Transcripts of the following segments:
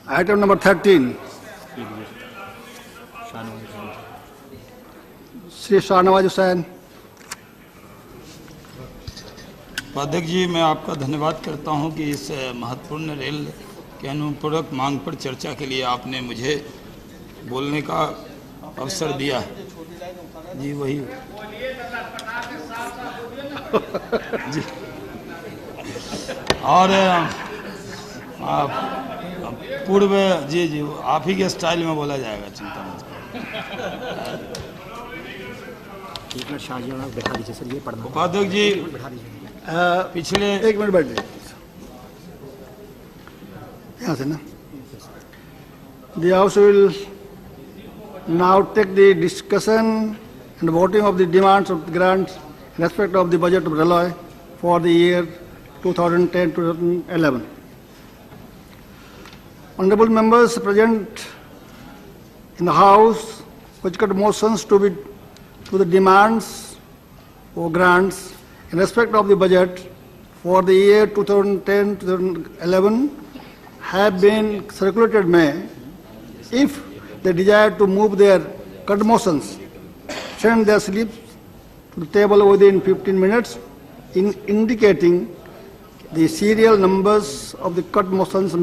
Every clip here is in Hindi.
Item number 13. Shri Shahnawaz Hussain. उपाध्यक्ष जी, मैं आपका धन्यवाद करता हूं कि इस महत्वपूर्ण रेल के अनुपूरक मांग पर चर्चा के लिए आपने मुझे बोलने का अवसर दिया है। जी वही जी। और पूर्व जी जी आप ही के स्टाइल में बोला जाएगा, चिंता मत करो। उपाध्यक्ष जी, पिछले एक मिनट बैठ यहाँ से ना। The House will now take the discussion and voting of the demands of the grants in respect of the budget of Railway for the year 2010-2011. Honorable members present in the House which got motions to the demands for grants in respect of the budget for the year 2010-2011 have been circulated May. If they desire to move their cut motions, send their slips to the table within 15 minutes indicating the serial numbers of the cut motions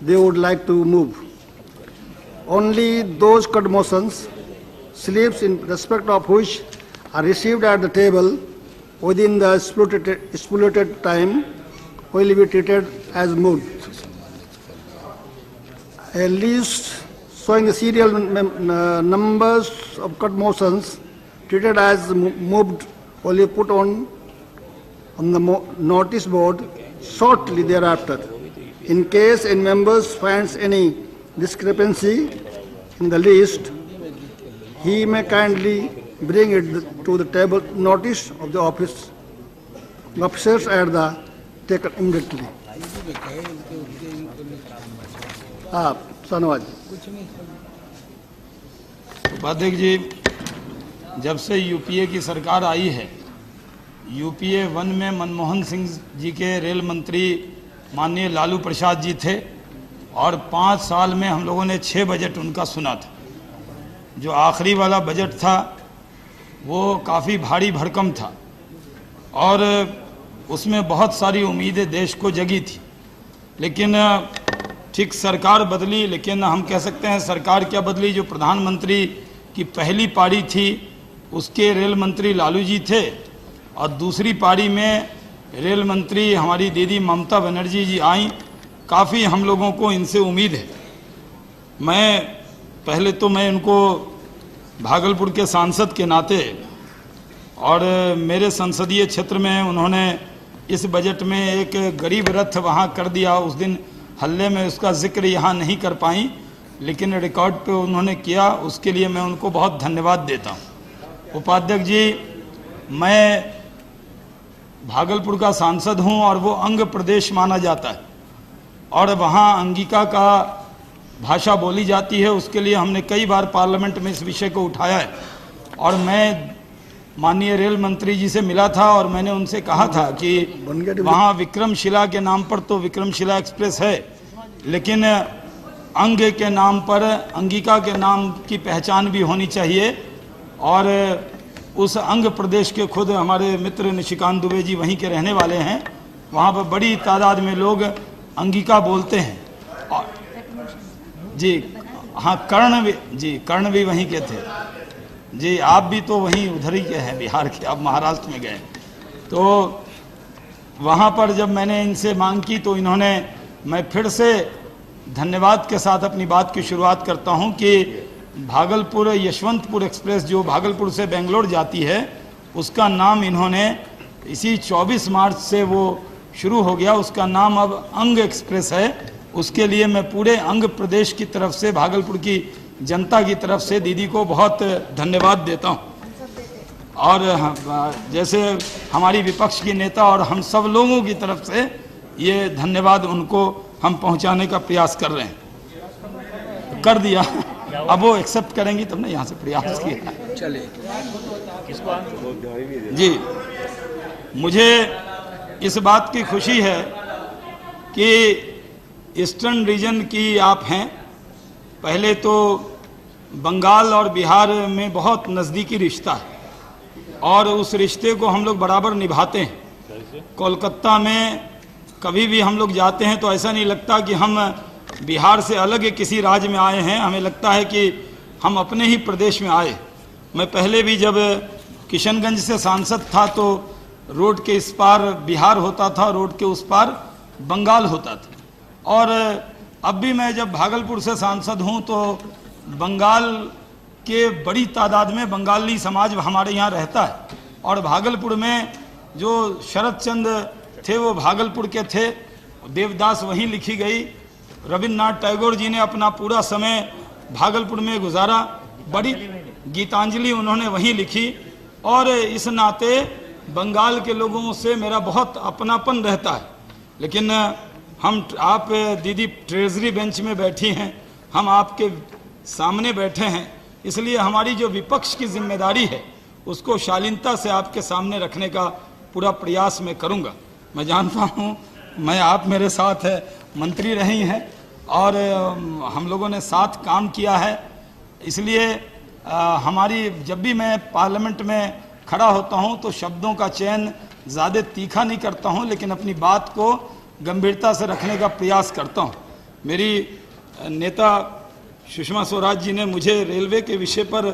they would like to move. Only those cut motions, slips in respect of which are received at the table within the stipulated time will be treated as moved. A list showing the serial numbers of cut motions treated as moved will be put on the notice board shortly thereafter. In case any members finds any discrepancy in the list, he may kindly bring it to the table notice of the officers at the taken immediately. धन्यवाद। उपाध्यक्ष जी, जब से यूपीए की सरकार आई है, यूपीए 1 में मनमोहन सिंह जी के रेल मंत्री माननीय लालू प्रसाद जी थे और 5 साल में हम लोगों ने 6 बजट उनका सुना था। जो आखिरी वाला बजट था वो काफ़ी भारी भरकम था और उसमें बहुत सारी उम्मीदें देश को जगी थी। लेकिन ठीक सरकार बदली, लेकिन हम कह सकते हैं सरकार क्या बदली, जो प्रधानमंत्री की पहली पारी थी उसके रेल मंत्री लालू जी थे और दूसरी पारी में रेल मंत्री हमारी दीदी ममता बनर्जी जी आई। काफ़ी हम लोगों को इनसे उम्मीद है। पहले तो मैं उनको भागलपुर के सांसद के नाते और मेरे संसदीय क्षेत्र में उन्होंने इस बजट में एक गरीब रथ वहाँ कर दिया। उस दिन हल्ले में उसका जिक्र यहाँ नहीं कर पाई, लेकिन रिकॉर्ड पे उन्होंने किया, उसके लिए मैं उनको बहुत धन्यवाद देता हूँ। उपाध्यक्ष जी, मैं भागलपुर का सांसद हूँ और वो अंग प्रदेश माना जाता है और वहाँ अंगिका का भाषा बोली जाती है। उसके लिए हमने कई बार पार्लियामेंट में इस विषय को उठाया है और मैं माननीय रेल मंत्री जी से मिला था और मैंने उनसे कहा था कि वहाँ विक्रमशिला के नाम पर तो विक्रमशिला एक्सप्रेस है, लेकिन अंग के नाम पर अंगिका के नाम की पहचान भी होनी चाहिए। और उस अंग प्रदेश के खुद हमारे मित्र निशिकांत दुबे जी वहीं के रहने वाले हैं। वहाँ पर बड़ी तादाद में लोग अंगिका बोलते हैं। और जी हाँ, कर्ण भी वहीं के थे जी। आप भी तो वहीं उधर ही के हैं, बिहार के, आप महाराष्ट्र में गए। तो वहाँ पर जब मैंने इनसे मांग की तो इन्होंने, मैं फिर से धन्यवाद के साथ अपनी बात की शुरुआत करता हूँ कि भागलपुर यशवंतपुर एक्सप्रेस जो भागलपुर से बेंगलोर जाती है उसका नाम इन्होंने इसी 24 मार्च से वो शुरू हो गया, उसका नाम अब अंग एक्सप्रेस है। उसके लिए मैं पूरे अंग प्रदेश की तरफ से, भागलपुर की जनता की तरफ से दीदी को बहुत धन्यवाद देता हूँ। और जैसे हमारी विपक्ष की नेता और हम सब लोगों की तरफ से ये धन्यवाद उनको हम पहुँचाने का प्रयास कर रहे हैं, कर दिया। अब वो एक्सेप्ट करेंगी तब ना, यहाँ से प्रयास किया। चले जी, मुझे इस बात की खुशी है कि ईस्टर्न रीजन की आप हैं। पहले तो बंगाल और बिहार में बहुत नज़दीकी रिश्ता है और उस रिश्ते को हम लोग बराबर निभाते हैं। कोलकाता में कभी भी हम लोग जाते हैं तो ऐसा नहीं लगता कि हम बिहार से अलग किसी राज्य में आए हैं, हमें लगता है कि हम अपने ही प्रदेश में आए। मैं पहले भी जब किशनगंज से सांसद था तो रोड के इस पार बिहार होता था, रोड के उस पार बंगाल होता था। और अब भी मैं जब भागलपुर से सांसद हूं तो बंगाल के बड़ी तादाद में बंगाली समाज हमारे यहाँ रहता है। और भागलपुर में जो शरद चंद्र थे वो भागलपुर के थे, देवदास वहीं लिखी गई। रविन्द्रनाथ टैगोर जी ने अपना पूरा समय भागलपुर में गुजारा, बड़ी गीतांजलि उन्होंने वहीं लिखी। और इस नाते बंगाल के लोगों से मेरा बहुत अपनापन रहता है। लेकिन आप दीदी ट्रेजरी बेंच में बैठी हैं, हम आपके सामने बैठे हैं, इसलिए हमारी जो विपक्ष की जिम्मेदारी है उसको शालीनता से आपके सामने रखने का पूरा प्रयास मैं करूंगा। मैं जानता हूं, मैं आप मेरे साथ मंत्री रही हैं और हम लोगों ने साथ काम किया है, इसलिए हमारी जब भी मैं पार्लियामेंट में खड़ा होता हूं तो शब्दों का चयन ज़्यादा तीखा नहीं करता हूं, लेकिन अपनी बात को गंभीरता से रखने का प्रयास करता हूं। मेरी नेता सुषमा स्वराज जी ने मुझे रेलवे के विषय पर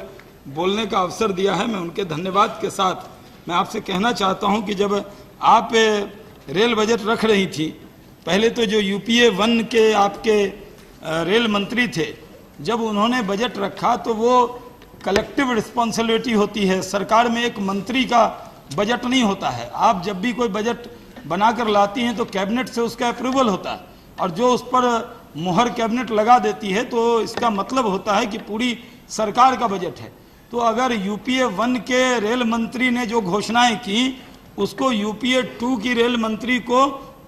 बोलने का अवसर दिया है। मैं उनके धन्यवाद के साथ मैं आपसे कहना चाहता हूं कि जब आप रेल बजट रख रही थी, पहले तो जो यूपीए 1 के आपके रेल मंत्री थे, जब उन्होंने बजट रखा तो वो कलेक्टिव रिस्पॉन्सिबिलिटी होती है, सरकार में एक मंत्री का बजट नहीं होता है। आप जब भी कोई बजट बनाकर लाती हैं तो कैबिनेट से उसका अप्रूवल होता है और जो उस पर मुहर कैबिनेट लगा देती है तो इसका मतलब होता है कि पूरी सरकार का बजट है। तो अगर यूपीए 1 के रेल मंत्री ने जो घोषणाएं की उसको यूपीए 2 की रेल मंत्री को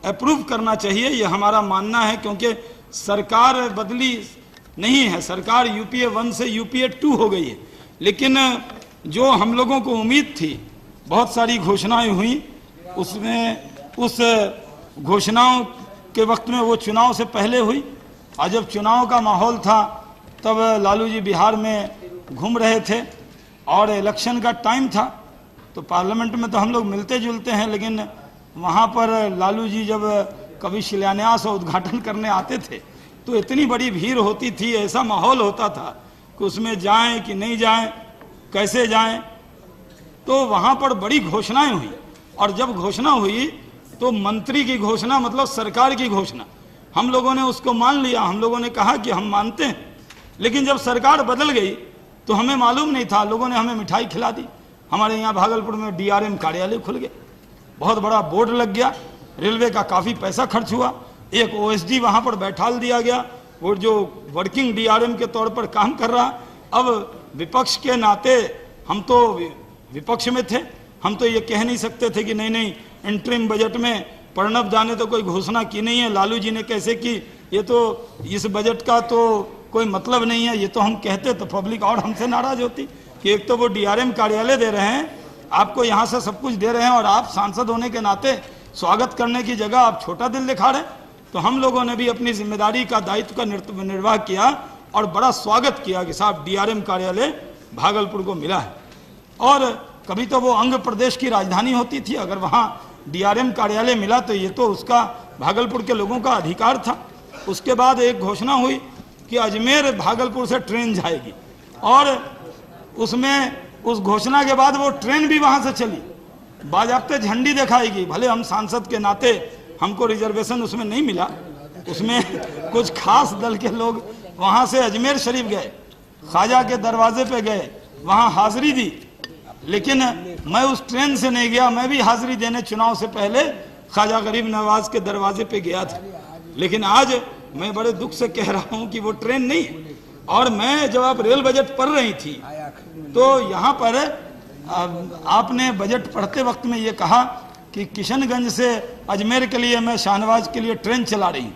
अप्रूव करना चाहिए, यह हमारा मानना है, क्योंकि सरकार बदली नहीं है, सरकार यूपीए 1 से यूपीए 2 हो गई है। लेकिन जो हम लोगों को उम्मीद थी, बहुत सारी घोषणाएं हुई, उसमें उस घोषणाओं के वक्त में वो चुनाव से पहले हुई और जब चुनाव का माहौल था तब लालू जी बिहार में घूम रहे थे और इलेक्शन का टाइम था, तो पार्लियामेंट में तो हम लोग मिलते जुलते हैं, लेकिन वहाँ पर लालू जी जब कभी शिलान्यास और उद्घाटन करने आते थे तो इतनी बड़ी भीड़ होती थी, ऐसा माहौल होता था कि उसमें जाएं कि नहीं जाएं, कैसे जाएं। तो वहाँ पर बड़ी घोषणाएं हुई और जब घोषणा हुई तो मंत्री की घोषणा मतलब सरकार की घोषणा, हम लोगों ने उसको मान लिया, हम लोगों ने कहा कि हम मानते हैं। लेकिन जब सरकार बदल गई तो हमें मालूम नहीं था, लोगों ने हमें मिठाई खिला दी। हमारे यहाँ भागलपुर में डीआरएम कार्यालय खुल गया, बहुत बड़ा बोर्ड लग गया, रेलवे का काफ़ी पैसा खर्च हुआ, एक ओएसडी वहाँ पर बैठाल दिया गया, वो जो वर्किंग डीआरएम के तौर पर काम कर रहा। अब विपक्ष के नाते हम तो विपक्ष में थे, हम तो ये कह नहीं सकते थे कि नहीं नहीं इंटरिम बजट में प्रणब दा ने तो कोई घोषणा की नहीं है, लालू जी ने कैसे की, ये तो इस बजट का तो कोई मतलब नहीं है, ये तो हम कहते तो पब्लिक और हमसे नाराज होती कि एक तो वो डीआरएम कार्यालय दे रहे हैं, आपको यहाँ से सब कुछ दे रहे हैं और आप सांसद होने के नाते स्वागत करने की जगह आप छोटा दिल दिखा रहे हैं। तो हम लोगों ने भी अपनी जिम्मेदारी का दायित्व का निर्वाह किया और बड़ा स्वागत किया कि साहब डीआरएम कार्यालय भागलपुर को मिला है। और कभी तो वो अंग प्रदेश की राजधानी होती थी, अगर वहाँ डीआरएम कार्यालय मिला तो ये तो उसका भागलपुर के लोगों का अधिकार था। उसके बाद एक घोषणा हुई कि अजमेर भागलपुर से ट्रेन जाएगी और उसमें उस घोषणा के बाद वो ट्रेन भी वहाँ से चली, बाजाब्ते झंडी दिखाएगी। भले हम सांसद के नाते हमको रिजर्वेशन उसमें नहीं मिला, उसमें कुछ खास दल के लोग वहाँ से अजमेर शरीफ गए, ख्वाजा के दरवाजे पे गए, वहाँ हाजिरी दी, लेकिन मैं उस ट्रेन से नहीं गया। मैं भी हाजिरी देने चुनाव से पहले ख्वाजा गरीब नवाज के दरवाजे पे गया था, लेकिन आज मैं बड़े दुख से कह रहा हूँ कि वो ट्रेन नहीं है। और मैं जब आप रेल बजट पढ़ रही थी तो यहाँ पर आपने बजट पढ़ते वक्त में ये कहा कि किशनगंज से अजमेर के लिए मैं शाहनवाज के लिए ट्रेन चला रही हूँ।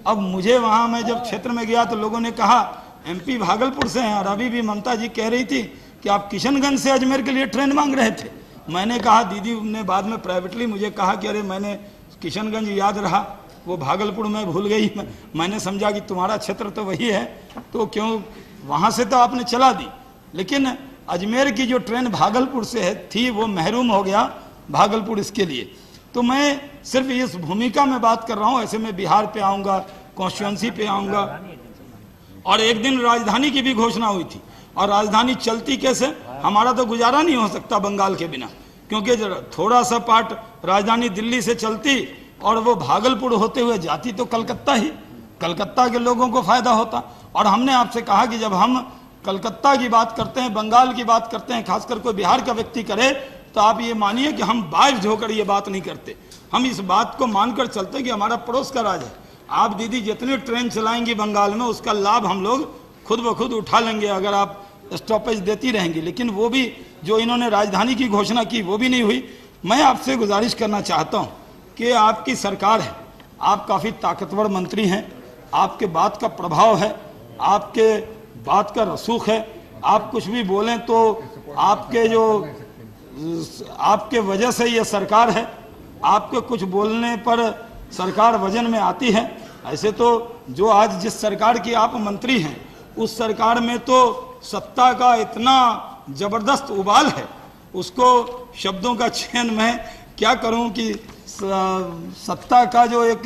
अब मुझे वहाँ मैं जब क्षेत्र में गया तो लोगों ने कहा एमपी भागलपुर से हैं, और अभी भी ममता जी कह रही थी कि आप किशनगंज से अजमेर के लिए ट्रेन मांग रहे थे। मैंने कहा, दीदी ने बाद में प्राइवेटली मुझे कहा कि अरे मैंने किशनगंज याद रहा, वो भागलपुर में भूल गई। मैंने समझा कि तुम्हारा क्षेत्र तो वही है, तो क्यों वहाँ से तो आपने चला दी, लेकिन अजमेर की जो ट्रेन भागलपुर से थी वो महरूम हो गया भागलपुर इसके लिए। तो मैं सिर्फ इस भूमिका में बात कर रहा हूँ, ऐसे मैं बिहार पे आऊँगा, कॉन्स्टिट्यूंसी पे आऊँगा। और एक दिन राजधानी की भी घोषणा हुई थी, और राजधानी चलती कैसे, हमारा तो गुजारा नहीं हो सकता बंगाल के बिना, क्योंकि थोड़ा सा पार्ट राजधानी दिल्ली से चलती और वो भागलपुर होते हुए जाती तो कलकत्ता ही, कलकत्ता के लोगों को फायदा होता। और हमने आपसे कहा कि जब हम कलकत्ता की बात करते हैं, बंगाल की बात करते हैं, खासकर कोई बिहार का व्यक्ति करे, तो आप ये मानिए कि हम बाइज्ड होकर ये बात नहीं करते, हम इस बात को मानकर चलते कि हमारा पड़ोस का राज है। आप दीदी जितनी ट्रेन चलाएंगी बंगाल में, उसका लाभ हम लोग खुद ब खुद उठा लेंगे अगर आप स्टॉपेज देती रहेंगी। लेकिन वो भी जो इन्होंने राजधानी की घोषणा की वो भी नहीं हुई। मैं आपसे गुजारिश करना चाहता हूँ कि आपकी सरकार है, आप काफ़ी ताकतवर मंत्री हैं, आपके बात का प्रभाव है, आपके बात का रसूख है, आप कुछ भी बोलें तो आपके वजह से ये सरकार है, आपके कुछ बोलने पर सरकार वजन में आती है। ऐसे तो जो आज जिस सरकार की आप मंत्री हैं, उस सरकार में तो सत्ता का इतना जबरदस्त उबाल है, उसको शब्दों का चयन मैं क्या करूं कि सत्ता का जो एक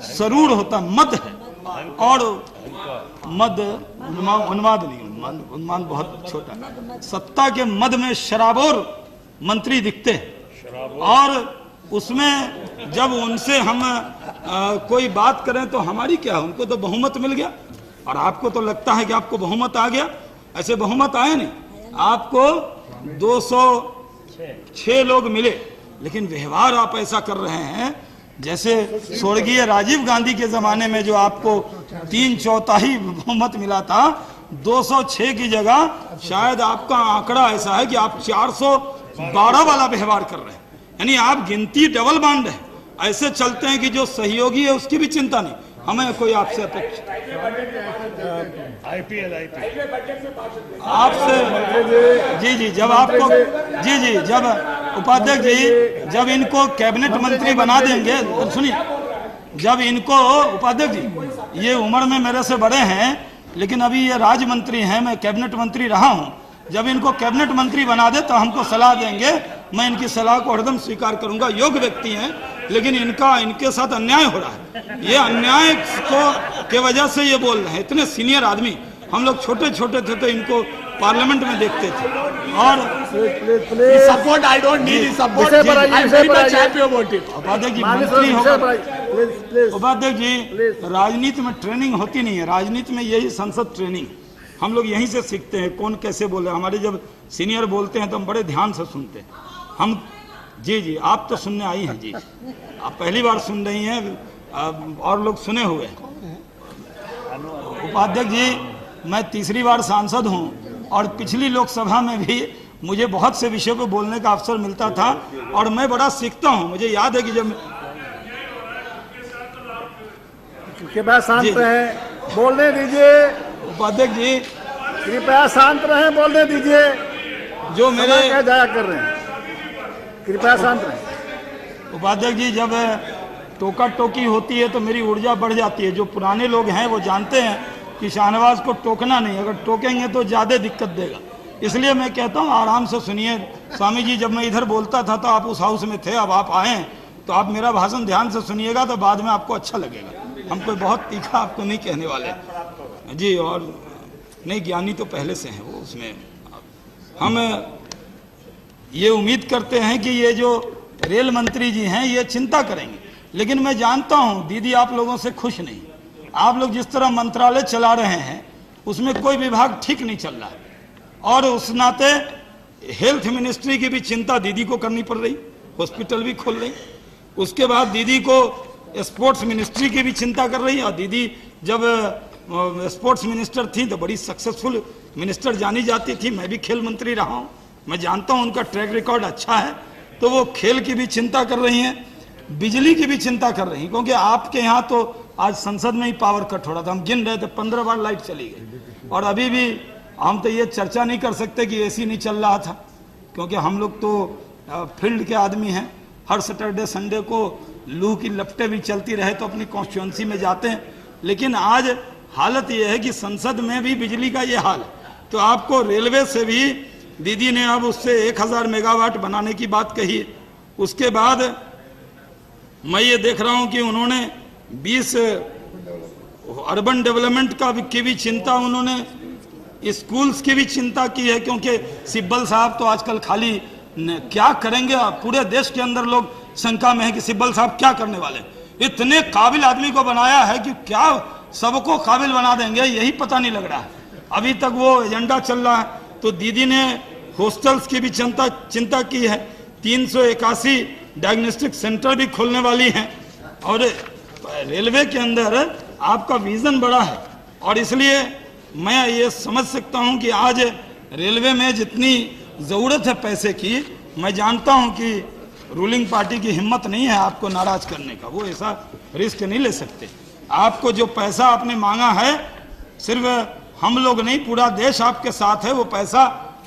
सरूर होता मद है, और मद उन्माद नहीं, उन्माद बहुत छोटा, सत्ता के मद में शराबोर मंत्री दिखते हैं। और उसमें जब उनसे हम कोई बात करें तो हमारी क्या है, उनको तो बहुमत मिल गया, और आपको तो लगता है कि आपको बहुमत आ गया। ऐसे बहुमत आए नहीं, आपको 206 लोग मिले, लेकिन व्यवहार आप ऐसा कर रहे हैं जैसे स्वर्गीय राजीव गांधी के जमाने में जो आपको 3/4 बहुमत मिला था, 206 की जगह शायद आपका आंकड़ा ऐसा है कि आप 412 वाला व्यवहार कर रहे हैं। यानी आप गिनती डबल बांड है, ऐसे चलते हैं कि जो सहयोगी है उसकी भी चिंता नहीं, हमें कोई आपसे अपेक्षा आपसे जी जब आपको जी जब उपाध्यक्ष जी जब इनको कैबिनेट मंत्री बना देंगे, सुनिए, जब इनको उपाध्यक्ष जी ये उम्र में मेरे से बड़े हैं, लेकिन अभी ये राज्य मंत्री हैं, मैं कैबिनेट मंत्री रहा हूं, जब इनको कैबिनेट मंत्री बना दे तो हमको सलाह देंगे, मैं इनकी सलाह को हरदम स्वीकार करूंगा। योग्य व्यक्ति हैं, लेकिन इनके साथ अन्याय हो रहा है, ये अन्याय को के वजह से ये बोल रहे हैं। इतने सीनियर आदमी, हम लोग छोटे छोटे थे तो इनको पार्लियामेंट में देखते थे। और support I don't need support, I am very much happy about it. उपाध्यक्ष जी मंत्री होकर, उपाध्यक्ष जी राजनीति में ट्रेनिंग होती नहीं है, राजनीति में यही संसद ट्रेनिंग, हम लोग यहीं से सीखते हैं कौन कैसे बोले। हमारे जब सीनियर बोलते हैं तो हम बड़े ध्यान से सुनते हैं। हम जी आप तो सुनने आई हैं जी, आप पहली बार सुन रही हैं, और लोग सुने हुए हैं। उपाध्यक्ष जी मैं तीसरी बार सांसद हूं, और पिछली लोकसभा में भी मुझे बहुत से विषयों पर बोलने का अवसर मिलता था, और मैं बड़ा सीखता हूं। मुझे याद है कि जब कृपया शांत रहें, बोलने दीजिए। उपाध्यक्ष जी कृपया शांत रहें, बोलने दीजिए। जो मेरे क्या जाया कर रहे हैं, कृपया शांत रहें। उपाध्यक्ष जी जब टोका टोकी होती है तो मेरी ऊर्जा बढ़ जाती है। जो पुराने लोग हैं वो जानते हैं कि शाहनवाज को टोकना नहीं, अगर टोकेंगे तो ज़्यादा दिक्कत देगा। इसलिए मैं कहता हूँ आराम से सुनिए। स्वामी जी जब मैं इधर बोलता था तो आप उस हाउस में थे, अब आप आए तो आप मेरा भाषण ध्यान से सुनिएगा तो बाद में आपको अच्छा लगेगा। हम कोई बहुत तीखा आपको नहीं कहने वाले जी, और नहीं ज्ञानी तो पहले से हैं वो, उसमें हम ये उम्मीद करते हैं कि ये जो रेल मंत्री जी हैं ये चिंता करेंगे। लेकिन मैं जानता हूं दीदी आप लोगों से खुश नहीं, आप लोग जिस तरह मंत्रालय चला रहे हैं उसमें कोई विभाग ठीक नहीं चल रहा है, और उस नाते हेल्थ मिनिस्ट्री की भी चिंता दीदी को करनी पड़ रही, हॉस्पिटल भी खोल रही। उसके बाद दीदी को स्पोर्ट्स मिनिस्ट्री की भी चिंता कर रही, और दीदी जब स्पोर्ट्स मिनिस्टर थी तो बड़ी सक्सेसफुल मिनिस्टर जानी जाती थी। मैं भी खेल मंत्री रहा हूँ, मैं जानता हूँ उनका ट्रैक रिकॉर्ड अच्छा है। तो वो खेल की भी चिंता कर रही हैं, बिजली की भी चिंता कर रही हैं, क्योंकि आपके यहाँ तो आज संसद में ही पावर कट हो रहा था, हम गिन रहे थे 15 बार लाइट चली गई। और अभी भी हम तो ये चर्चा नहीं कर सकते कि एसी नहीं चल रहा था, क्योंकि हम लोग तो फील्ड के आदमी हैं। हर सैटरडे संडे को लू की लपटें भी चलती रहे तो अपनी कॉन्स्टिट्यूंसी में जाते हैं। लेकिन आज हालत यह है कि संसद में भी बिजली का ये हाल है। तो आपको रेलवे से भी दीदी ने अब उससे 1000 मेगावाट बनाने की बात कही है। उसके बाद मैं ये देख रहा हूं कि उन्होंने 20 अर्बन डेवलपमेंट की भी चिंता, उन्होंने स्कूल्स की भी चिंता की है, क्योंकि सिब्बल साहब तो आजकल खाली क्या करेंगे, पूरे देश के अंदर लोग शंका में है कि सिब्बल साहब क्या करने वाले हैं। इतने काबिल आदमी को बनाया है कि क्या सबको काबिल बना देंगे, यही पता नहीं लग रहा है। अभी तक वो एजेंडा चल रहा है। तो दीदी ने हॉस्टल्स की भी चिंता की है। 381 डायग्नोस्टिक सेंटर भी खोलने वाली हैं। और रेलवे के अंदर आपका विजन बड़ा है, और इसलिए मैं ये समझ सकता हूं कि आज रेलवे में जितनी ज़रूरत है पैसे की, मैं जानता हूं कि रूलिंग पार्टी की हिम्मत नहीं है आपको नाराज करने का, वो ऐसा रिस्क नहीं ले सकते। आपको जो पैसा आपने मांगा है, सिर्फ हम लोग नहीं, पूरा देश आपके साथ है। वो पैसा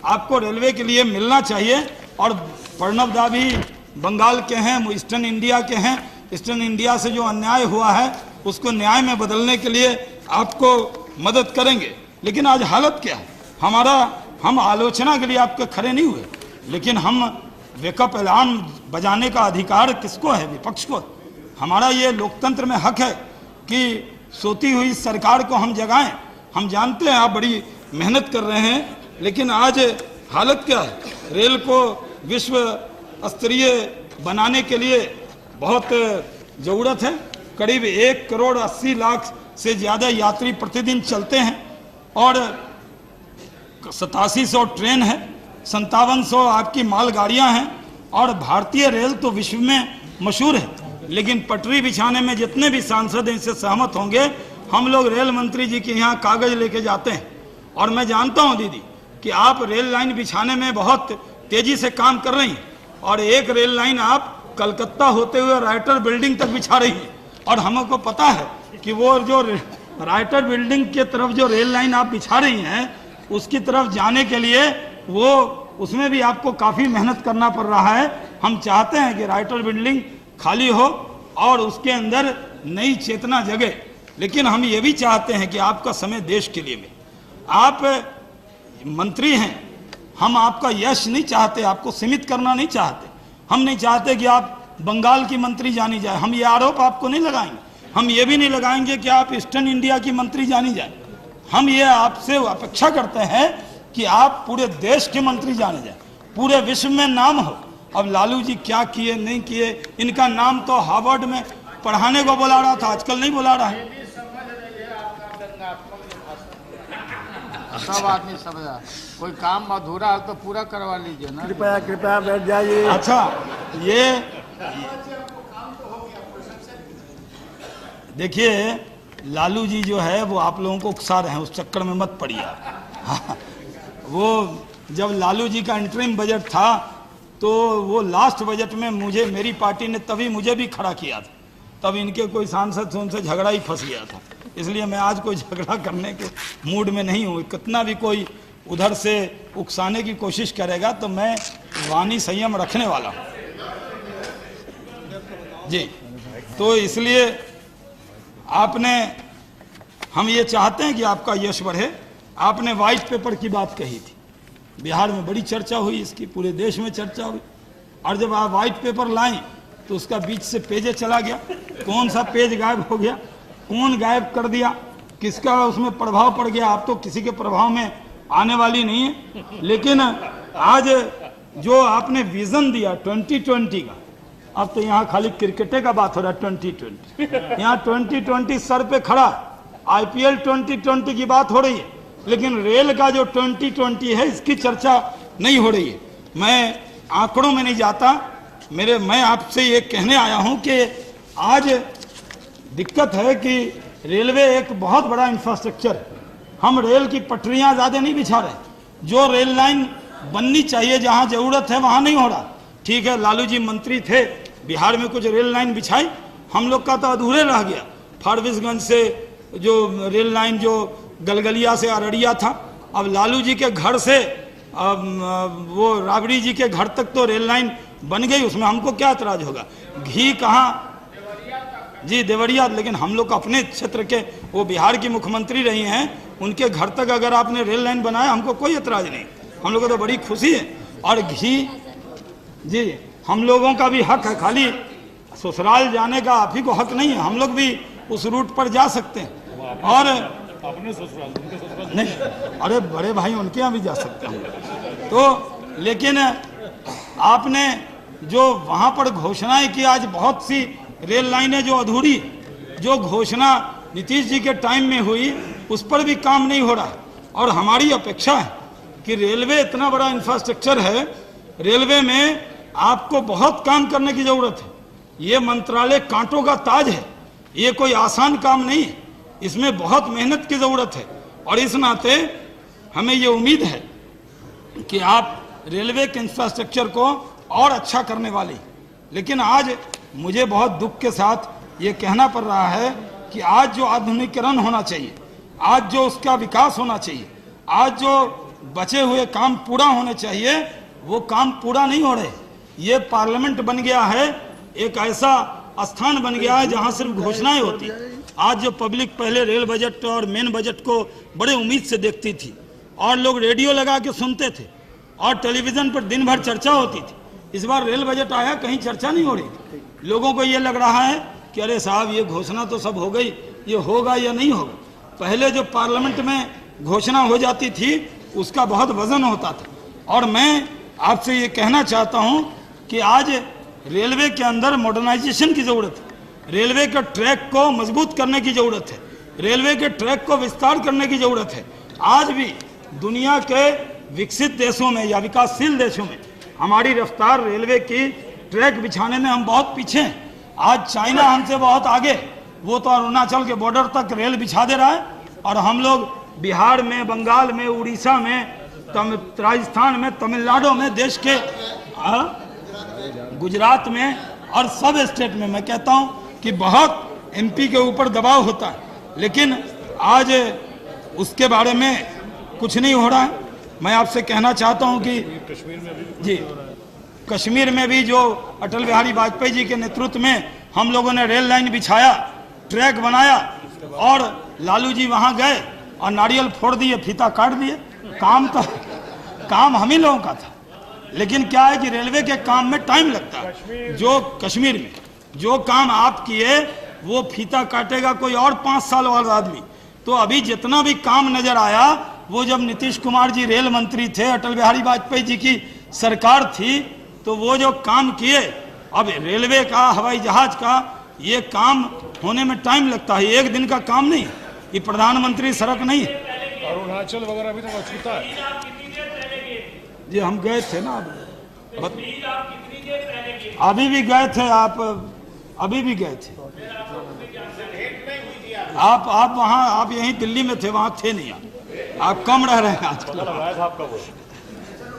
आपको रेलवे के लिए मिलना चाहिए। और प्रणब दा भी बंगाल के हैं, ईस्टर्न इंडिया के हैं। ईस्टर्न इंडिया से जो अन्याय हुआ है उसको न्याय में बदलने के लिए आपको मदद करेंगे। लेकिन आज हालत क्या है हम आलोचना के लिए आपके खड़े नहीं हुए, लेकिन हम वेकअप ऐलान बजाने का अधिकार किसको है? विपक्ष को। हमारा ये लोकतंत्र में हक है कि सोती हुई सरकार को हम जगाएं। हम जानते हैं आप बड़ी मेहनत कर रहे हैं, लेकिन आज हालत क्या है? रेल को विश्व स्तरीय बनाने के लिए बहुत ज़रूरत है। करीब 1 करोड़ 80 लाख से ज़्यादा यात्री प्रतिदिन चलते हैं, और 8700 ट्रेन है, 5700 आपकी मालगाड़ियां हैं। और भारतीय रेल तो विश्व में मशहूर है, लेकिन पटरी बिछाने में जितने भी सांसद इनसे सहमत होंगे, हम लोग रेल मंत्री जी के यहाँ कागज लेके जाते हैं। और मैं जानता हूँ दीदी कि आप रेल लाइन बिछाने में बहुत तेजी से काम कर रही हैं, और एक रेल लाइन आप कलकत्ता होते हुए राइटर बिल्डिंग तक बिछा रही हैं। और हमको पता है कि वो जो राइटर बिल्डिंग के तरफ जो रेल लाइन आप बिछा रही हैं, उसकी तरफ जाने के लिए वो उसमें भी आपको काफ़ी मेहनत करना पड़ रहा है। हम चाहते हैं कि राइटर बिल्डिंग खाली हो और उसके अंदर नई चेतना जगे। लेकिन हम ये भी चाहते हैं कि आपका समय देश के लिए में, आप मंत्री हैं, हम आपका यश नहीं चाहते, आपको सीमित करना नहीं चाहते। हम नहीं चाहते कि आप बंगाल की मंत्री जानी जाए, हम ये आरोप आपको नहीं लगाएंगे। हम ये भी नहीं लगाएंगे कि आप ईस्टर्न इंडिया की मंत्री जानी जाए। हम ये आपसे अपेक्षा करते हैं कि आप पूरे देश के मंत्री जाने जाए, पूरे विश्व में नाम हो। अब लालू जी क्या किए नहीं किए, इनका नाम तो हार्वर्ड में पढ़ाने को बुला रहा था, आजकल नहीं बुला रहा है। सब आदमी समझा, कोई काम अधूरा है तो पूरा करवा लीजिए ना। कृपया बैठ जाइए। अच्छा, ये देखिए, लालू जी जो है वो आप लोगों को उकसा रहे हैं, उस चक्कर में मत पड़िए। हाँ, वो जब लालू जी का इंटरिम बजट था तो वो लास्ट बजट में मेरी पार्टी ने तभी मुझे भी खड़ा किया था। तब इनके कोई सांसद से उनसे झगड़ा ही फंस गया था। इसलिए मैं आज कोई झगड़ा करने के मूड में नहीं हूँ। कितना भी कोई उधर से उकसाने की कोशिश करेगा तो मैं वाणी संयम रखने वाला हूँ जी। तो इसलिए हम ये चाहते हैं कि आपका यश बढ़े। आपने व्हाइट पेपर की बात कही थी, बिहार में बड़ी चर्चा हुई इसकी, पूरे देश में चर्चा हुई। और जब आप व्हाइट पेपर लाएं तो उसका बीच से पेज चला गया। कौन सा पेज गायब हो गया, कौन गायब कर दिया, किसका उसमें प्रभाव पड़ गया? आप तो किसी के प्रभाव में आने वाली नहीं है। लेकिन आज जो आपने विजन दिया 2020 का, अब तो यहाँ खाली क्रिकेटे का बात हो रहा है। 2020 यहाँ 2020 सर पे खड़ा, IPL 2020 की बात हो रही है, लेकिन रेल का जो 2020 है इसकी चर्चा नहीं हो रही है। मैं आंकड़ों में नहीं जाता, मैं आपसे ये कहने आया हूं कि आज दिक्कत है कि रेलवे एक बहुत बड़ा इंफ्रास्ट्रक्चर है। हम रेल की पटरियां ज़्यादा नहीं बिछा रहे। जो रेल लाइन बननी चाहिए, जहां ज़रूरत है वहां नहीं हो रहा। ठीक है, लालू जी मंत्री थे, बिहार में कुछ रेल लाइन बिछाई, हम लोग का तो अधूरे रह गया। फारबिसगंज से जो रेल लाइन जो गलगलिया से अररिया था, अब लालू जी के घर से वो राबड़ी जी के घर तक तो रेल लाइन बन गई, उसमें हमको क्या एतराज होगा। घी कहाँ जी देवरिया, लेकिन हम लोग अपने क्षेत्र के, वो बिहार की मुख्यमंत्री रही हैं, उनके घर तक अगर आपने रेल लाइन बनाया हमको कोई एतराज नहीं, हम लोग को तो बड़ी खुशी है। और घी जी हम लोगों का भी हक है, खाली ससुराल जाने का आप ही को हक नहीं है, हम लोग भी उस रूट पर जा सकते हैं। और अपने ससुराल, उनके ससुराल नहीं, अरे बड़े भाई उनके यहाँ भी जा सकते हैं। तो लेकिन आपने जो वहाँ पर घोषणाएं की, आज बहुत सी रेल लाइनें जो अधूरी, जो घोषणा नीतीश जी के टाइम में हुई, उस पर भी काम नहीं हो रहा। और हमारी अपेक्षा है कि रेलवे इतना बड़ा इंफ्रास्ट्रक्चर है, रेलवे में आपको बहुत काम करने की जरूरत है। ये मंत्रालय कांटों का ताज है, ये कोई आसान काम नहीं है, इसमें बहुत मेहनत की जरूरत है। और इस नाते हमें ये उम्मीद है कि आप रेलवे के इंफ्रास्ट्रक्चर को और अच्छा करने वाले। लेकिन आज मुझे बहुत दुख के साथ ये कहना पड़ रहा है कि आज जो आधुनिकीकरण होना चाहिए, आज जो उसका विकास होना चाहिए, आज जो बचे हुए काम पूरा होने चाहिए, वो काम पूरा नहीं हो रहे। ये पार्लियामेंट बन गया है, एक ऐसा स्थान बन गया है जहां सिर्फ घोषणाएं होती। आज जो पब्लिक पहले रेल बजट और मेन बजट को बड़े उम्मीद से देखती थी, और लोग रेडियो लगा के सुनते थे, और टेलीविजन पर दिन भर चर्चा होती थी। इस बार रेल बजट आया, कहीं चर्चा नहीं हो रही थी। लोगों को ये लग रहा है कि अरे साहब ये घोषणा तो सब हो गई, ये होगा या नहीं होगा। पहले जो पार्लियामेंट में घोषणा हो जाती थी उसका बहुत वजन होता था। और मैं आपसे ये कहना चाहता हूँ कि आज रेलवे के अंदर मॉडर्नाइजेशन की जरूरत है, रेलवे के ट्रैक को मजबूत करने की जरूरत है, रेलवे के ट्रैक को विस्तार करने की जरूरत है। आज भी दुनिया के विकसित देशों में या विकासशील देशों में हमारी रफ्तार रेलवे की ट्रैक बिछाने में हम बहुत पीछे हैं। आज चाइना हमसे बहुत आगे, वो तो अरुणाचल के बॉर्डर तक रेल बिछा दे रहा है, और हम लोग बिहार में, बंगाल में, उड़ीसा में, राजस्थान में, तमिलनाडु में, देश के गुजरात में और सब स्टेट में मैं कहता हूं कि बहुत एमपी के ऊपर दबाव होता है, लेकिन आज उसके बारे में कुछ नहीं हो रहा है। मैं आपसे कहना चाहता हूं कि जी कश्मीर में भी जो अटल बिहारी वाजपेयी जी के नेतृत्व में हम लोगों ने रेल लाइन बिछाया, ट्रैक बनाया, और लालू जी वहां गए और नारियल फोड़ दिए, फीता काट दिए। काम हम ही लोगों का था, लेकिन क्या है कि रेलवे के काम में टाइम लगता है। जो कश्मीर में जो काम आप किए वो फीता काटेगा कोई और 5 साल वाला आदमी। तो अभी जितना भी काम नजर आया, वो जब नीतीश कुमार जी रेल मंत्री थे, अटल बिहारी वाजपेयी जी की सरकार थी, तो वो जो काम किए, अब रेलवे का, हवाई जहाज का, ये काम होने में टाइम लगता है, एक दिन का काम नहीं। ये प्रधानमंत्री सड़क नहीं है। अरुणाचल वगैरह अभी तक अछूता है। जी हम गए थे ना, अभी भी गए थे आप, अभी भी गए थे आप वहाँ, आप यहीं दिल्ली में थे, वहाँ थे नहीं आप कम रह रहे हैं आजकल।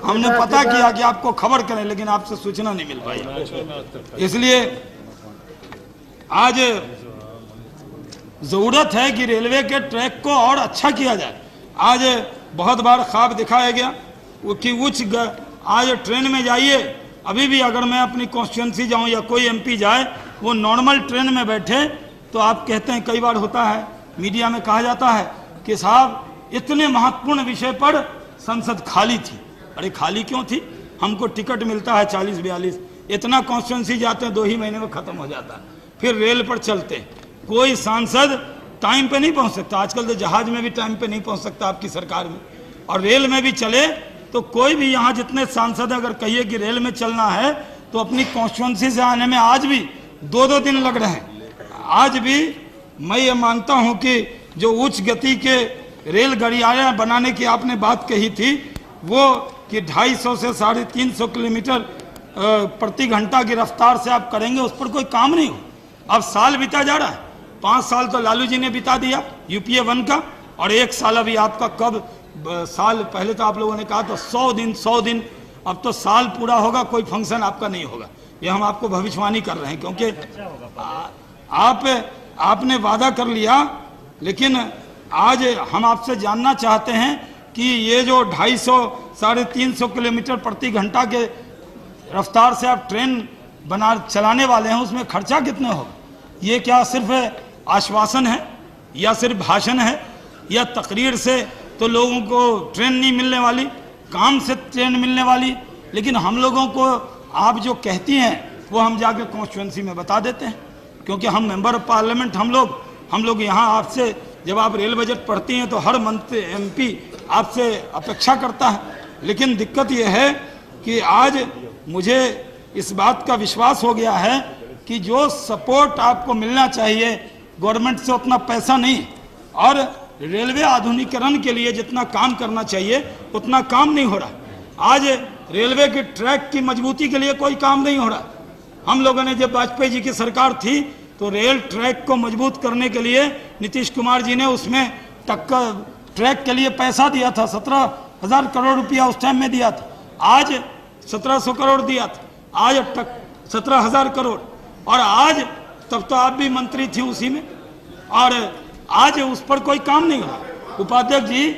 हमने पता किया कि आपको खबर करें, लेकिन आपसे सूचना नहीं मिल पाई। इसलिए आज जरूरत है कि रेलवे के ट्रैक को और अच्छा किया जाए। आज बहुत बार ख्वाब दिखाया गया कि आज ट्रेन में जाइए, अभी भी अगर मैं अपनी कॉन्स्टिट्यूंसी जाऊं या कोई एमपी जाए, वो नॉर्मल ट्रेन में बैठे, तो आप कहते हैं, कई बार होता है मीडिया में कहा जाता है कि साहब इतने महत्वपूर्ण विषय पर संसद खाली थी। अरे खाली क्यों थी? हमको टिकट मिलता है 40-42, इतना कॉन्स्टिट्यूंसी जाते हैं 2 ही महीने में खत्म हो जाता है, फिर रेल पर चलते हैं। कोई सांसद टाइम पे नहीं पहुंच सकता, आजकल तो जहाज में भी टाइम पे नहीं पहुंच सकता आपकी सरकार में, और रेल में भी चले तो कोई भी यहाँ जितने सांसद अगर कहिए कि रेल में चलना है, तो अपनी कॉन्स्टिट्यूंसी से आने में आज भी 2-2 दिन लग रहे हैं। आज भी मैं ये मानता हूँ कि जो उच्च गति के रेलगाड़ियाँ बनाने की आपने बात कही थी, वो कि 250 से 350 किलोमीटर प्रति घंटा की रफ्तार से आप करेंगे, उस पर कोई काम नहीं हो। अब साल बीता जा रहा है, 5 साल तो लालू जी ने बिता दिया यूपीए 1 का, और 1 साल अभी आपका कब साल पहले तो आप लोगों ने कहा था 100 दिन, अब तो साल पूरा होगा, कोई फंक्शन आपका नहीं होगा। ये हम आपको भविष्यवाणी कर रहे हैं, क्योंकि आपने वादा कर लिया, लेकिन आज हम आपसे जानना चाहते हैं कि ये जो 250-350 किलोमीटर प्रति घंटा के रफ्तार से आप ट्रेन चलाने वाले हैं, उसमें खर्चा कितने होगा? ये क्या सिर्फ आश्वासन है या सिर्फ भाषण है या तकरीर से तो लोगों को ट्रेन नहीं मिलने वाली, काम से ट्रेन मिलने वाली? लेकिन हम लोगों को आप जो कहती हैं वो हम जाके कॉन्स्टिट्यूंसी में बता देते हैं, क्योंकि हम मेंबर ऑफ पार्लियामेंट हम लोग यहाँ आपसे जब आप रेल बजट पढ़ती हैं तो हर मंत्री MP आपसे अपेक्षा करता है। लेकिन दिक्कत यह है कि आज मुझे इस बात का विश्वास हो गया है कि जो सपोर्ट आपको मिलना चाहिए गवर्नमेंट से उतना पैसा नहीं, और रेलवे आधुनिकीकरण के लिए जितना काम करना चाहिए उतना काम नहीं हो रहा। आज रेलवे के ट्रैक की मजबूती के लिए कोई काम नहीं हो रहा। हम लोगों ने जब वाजपेयी जी की सरकार थी तो रेल ट्रैक को मजबूत करने के लिए नीतीश कुमार जी ने उसमें ट्रैक के लिए पैसा दिया था, 17,000 करोड़ रुपया उस टाइम में दिया था। आज 1700 करोड़ दिया था, आज 17,000 करोड़, और आज तब तो आप भी मंत्री थी उसी में, और आज उस पर कोई काम नहीं हो रहा। उपाध्यक्ष जी,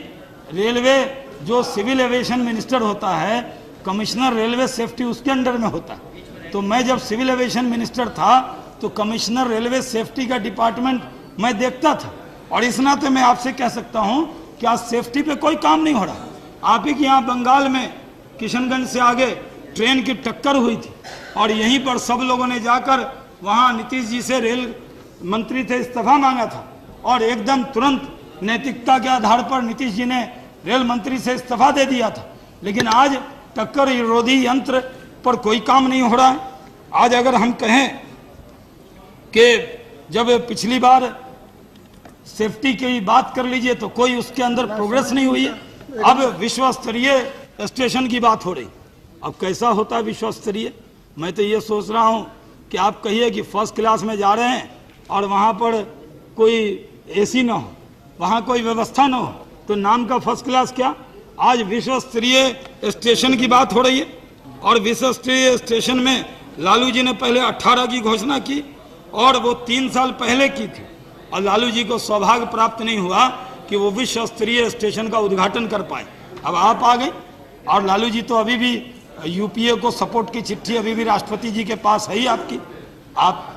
रेलवे जो सिविल एविएशन मिनिस्टर होता है, कमिश्नर रेलवे सेफ्टी उसके अंडर में होता है। तो मैं जब सिविल एविएशन मिनिस्टर था तो कमिश्नर रेलवे सेफ्टी का डिपार्टमेंट मैं देखता था, और इस नाते मैं आपसे कह सकता हूं कि आज सेफ्टी पे कोई काम नहीं हो रहा। आप ही के यहाँ बंगाल में किशनगंज से आगे ट्रेन की टक्कर हुई थी, और यहीं पर सब लोगों ने जाकर वहाँ नीतीश जी से, रेल मंत्री थे, इस्तीफा मांगा था, और एकदम तुरंत नैतिकता के आधार पर नीतीश जी ने रेल मंत्री से इस्तीफा दे दिया था। लेकिन आज टक्कर विरोधी यंत्र पर कोई काम नहीं हो रहा है। आज अगर हम कहें कि जब पिछली बार सेफ्टी की बात कर लीजिए तो कोई उसके अंदर प्रोग्रेस नहीं हुई है। अब विश्व स्तरीय स्टेशन की बात हो रही, अब कैसा होता है विश्व स्तरीय? मैं तो ये सोच रहा हूँ कि आप कहिए कि फर्स्ट क्लास में जा रहे हैं और वहाँ पर कोई AC ना हो, वहाँ कोई व्यवस्था ना हो, तो नाम का फर्स्ट क्लास क्या? आज विश्व स्तरीय स्टेशन की बात हो रही है, और विश्व स्तरीय स्टेशन में लालू जी ने पहले 18 की घोषणा की, और वो 3 साल पहले की थी, और लालू जी को सौभाग्य प्राप्त नहीं हुआ कि वो विश्व स्तरीय स्टेशन का उद्घाटन कर पाए। अब आप आ गए, और लालू जी तो अभी भी UPA को सपोर्ट की चिट्ठी अभी भी राष्ट्रपति जी के पास है ही आपकी। आप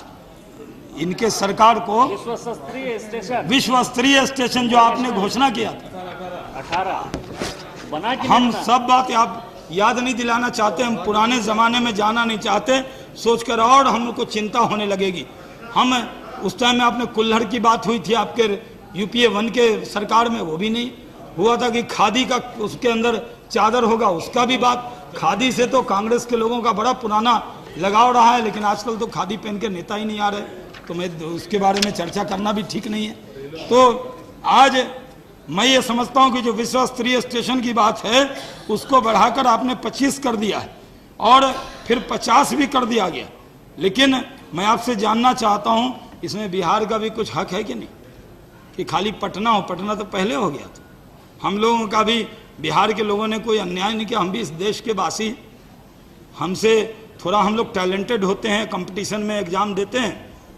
इनके सरकार को विश्व स्तरीय स्टेशन जो आपने घोषणा किया था 18 बना कि हम सब बात आप याद नहीं दिलाना चाहते, हम पुराने जमाने में जाना नहीं चाहते, सोचकर और हम लोग को चिंता होने लगेगी। हम उस टाइम में आपने कुल्हड़ की बात हुई थी आपके UPA 1 के सरकार में, वो भी नहीं हुआ था कि खादी का उसके अंदर चादर होगा, उसका भी बात। खादी से तो कांग्रेस के लोगों का बड़ा पुराना लगाव रहा है, लेकिन आजकल तो खादी पहन के नेता ही नहीं आ रहे, तो मैं उसके बारे में चर्चा करना भी ठीक नहीं है। तो आज मैं ये समझता हूँ कि जो विश्व स्तरीय स्टेशन की बात है उसको बढ़ाकर आपने 25 कर दिया है, और फिर 50 भी कर दिया गया। लेकिन मैं आपसे जानना चाहता हूँ, इसमें बिहार का भी कुछ हक है कि नहीं, कि खाली पटना हो? पटना तो पहले हो गया था। हम लोगों का भी, बिहार के लोगों ने कोई अन्याय नहीं किया, हम भी इस देश के वासी हैं। हमसे थोड़ा हम लोग टैलेंटेड होते हैं, कंपटीशन में एग्जाम देते हैं,